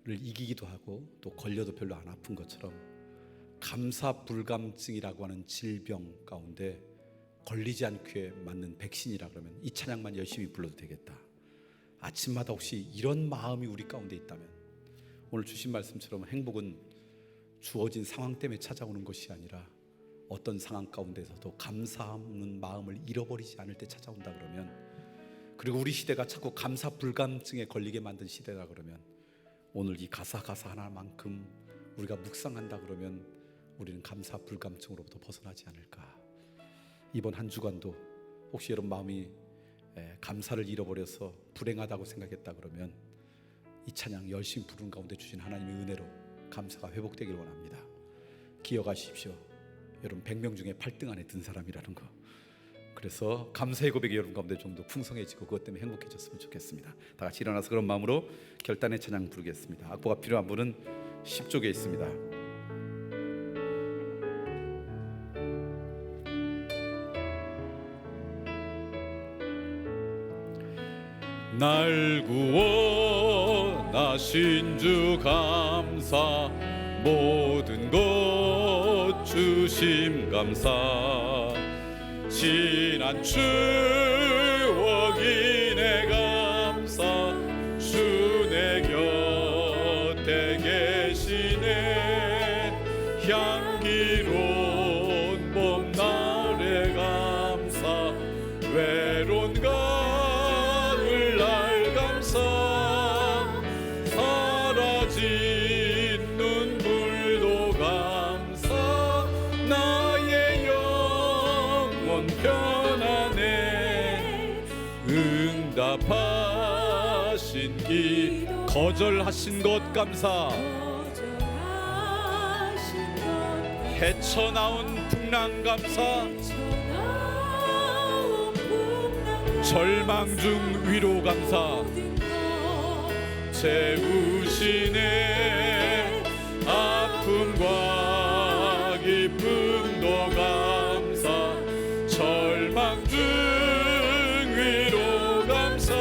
이기기도 하고 또 걸려도 별로 안 아픈 것처럼 감사불감증이라고 하는 질병 가운데 걸리지 않게 맞는 백신이라 그러면 이 찬양만 열심히 불러도 되겠다. 아침마다 혹시 이런 마음이 우리 가운데 있다면 오늘 주신 말씀처럼 행복은 주어진 상황 때문에 찾아오는 것이 아니라 어떤 상황 가운데서도 감사하는 마음을 잃어버리지 않을 때 찾아온다 그러면, 그리고 우리 시대가 자꾸 감사불감증에 걸리게 만든 시대라 그러면 오늘 이 가사 하나만큼 우리가 묵상한다 그러면 우리는 감사불감증으로부터 벗어나지 않을까. 이번 한 주간도 혹시 여러분 마음이 감사를 잃어버려서 불행하다고 생각했다 그러면 이 찬양 열심히 부르는 가운데 주신 하나님의 은혜로 감사가 회복되길 원합니다. 기억하십시오. 여러분 100명 중에 8등 안에 든 사람이라는 거. 그래서 감사의 고백이 여러분 가운데 좀 더 풍성해지고 그것 때문에 행복해졌으면 좋겠습니다. 다 같이 일어나서 그런 마음으로 결단의 찬양 부르겠습니다. 악보가 필요한 분은 10쪽에 있습니다. 날 구원하신 주 감사, 모든 것 주심 감사, 지난 추억이 내 감사, 주 내 곁에 계시네, 향기로운 봄날의 감사, 외로운 가을 날 감사, 사라진 눈물도 감사, 나의 영혼 편안해, 응답하신 기, 거절하신 것 감사, 헤쳐나온 풍랑 감사, 절망 중 위로 감사, 채우시네 아픔과 기쁨도 감사, 절망 중 위로 감사,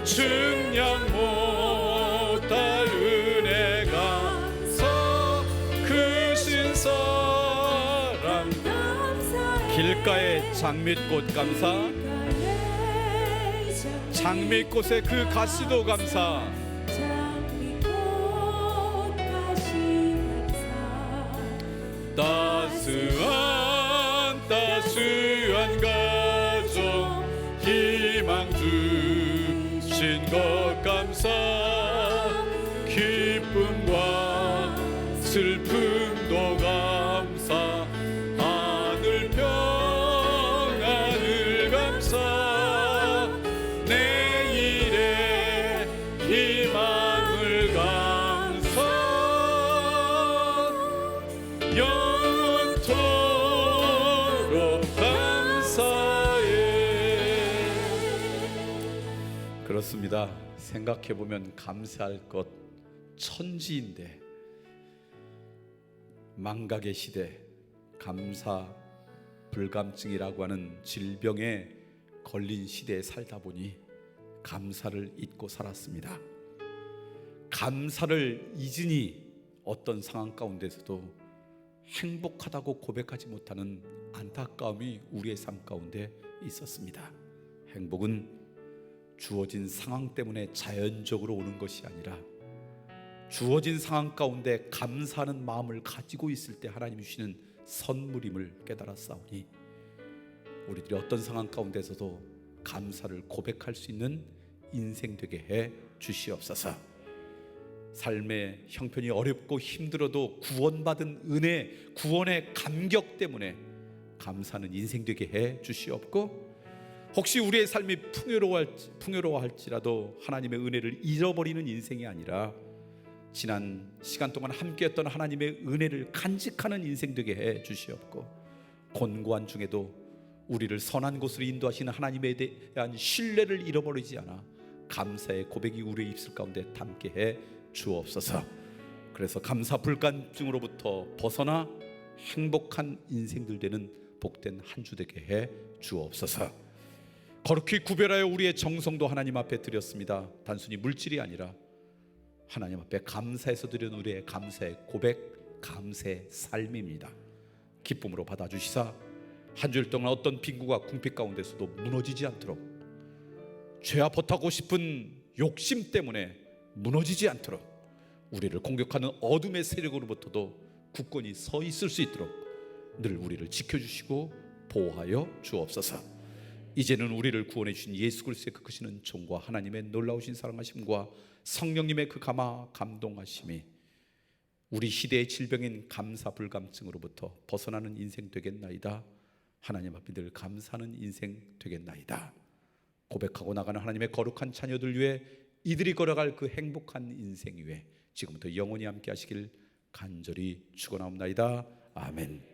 증량 못할 은혜 감사, 크신 사랑 길가의 장밋꽃 감사, 장밋꽃의 그 가시도 감사, 따스한 가정 희망 주신 것 감사, 기쁨과 슬픔도 감사, 하늘 평안을 감사, 내일의 희망을 감사, 영원토록 감사해. 그렇습니다. 생각해보면 감사할 것 천지인데, 망각의 시대, 감사 불감증이라고 하는 질병에 걸린 시대에 살다 보니 감사를 잊고 살았습니다. 감사를 잊으니 어떤 상황 가운데서도 행복하다고 고백하지 못하는 안타까움이 우리의 삶 가운데 있었습니다. 행복은 주어진 상황 때문에 자연적으로 오는 것이 아니라 주어진 상황 가운데 감사하는 마음을 가지고 있을 때 하나님이 주시는 선물임을 깨달았사오니 우리들이 어떤 상황 가운데서도 감사를 고백할 수 있는 인생 되게 해 주시옵소서. 삶의 형편이 어렵고 힘들어도 구원받은 은혜, 구원의 감격 때문에 감사는 인생 되게 해 주시옵고, 혹시 우리의 삶이 풍요로워할지라도 하나님의 은혜를 잃어버리는 인생이 아니라 지난 시간 동안 함께했던 하나님의 은혜를 간직하는 인생 되게 해 주시옵고, 곤고한 중에도 우리를 선한 곳으로 인도하시는 하나님에 대한 신뢰를 잃어버리지 않아 감사의 고백이 우리의 입술 가운데 담게 해 주옵소서. 그래서 감사 불감증으로부터 벗어나 행복한 인생들 되는 복된 한 주 되게 해 주옵소서. 거룩히 구별하여 우리의 정성도 하나님 앞에 드렸습니다. 단순히 물질이 아니라 하나님 앞에 감사해서 드리는 우리의 감사의 고백 감사의 삶입니다. 기쁨으로 받아주시사 한 주일 동안 어떤 빈구가 궁핍 가운데서도 무너지지 않도록, 죄와 버타고 싶은 욕심 때문에 무너지지 않도록, 우리를 공격하는 어둠의 세력으로부터도 굳건히 서 있을 수 있도록 늘 우리를 지켜주시고 보호하여 주옵소서. 이제는 우리를 구원해 주신 예수 그리스도의 그 크시는 종과 하나님의 놀라우신 사랑하심과 성령님의 그 감동하심이 우리 시대의 질병인 감사불감증으로부터 벗어나는 인생 되겠나이다. 하나님 앞에 늘 감사하는 인생 되겠나이다. 고백하고 나가는 하나님의 거룩한 자녀들 위해 이들이 걸어갈 그 행복한 인생 위에 지금부터 영원히 함께 하시길 간절히 축원하옵나이다. 아멘.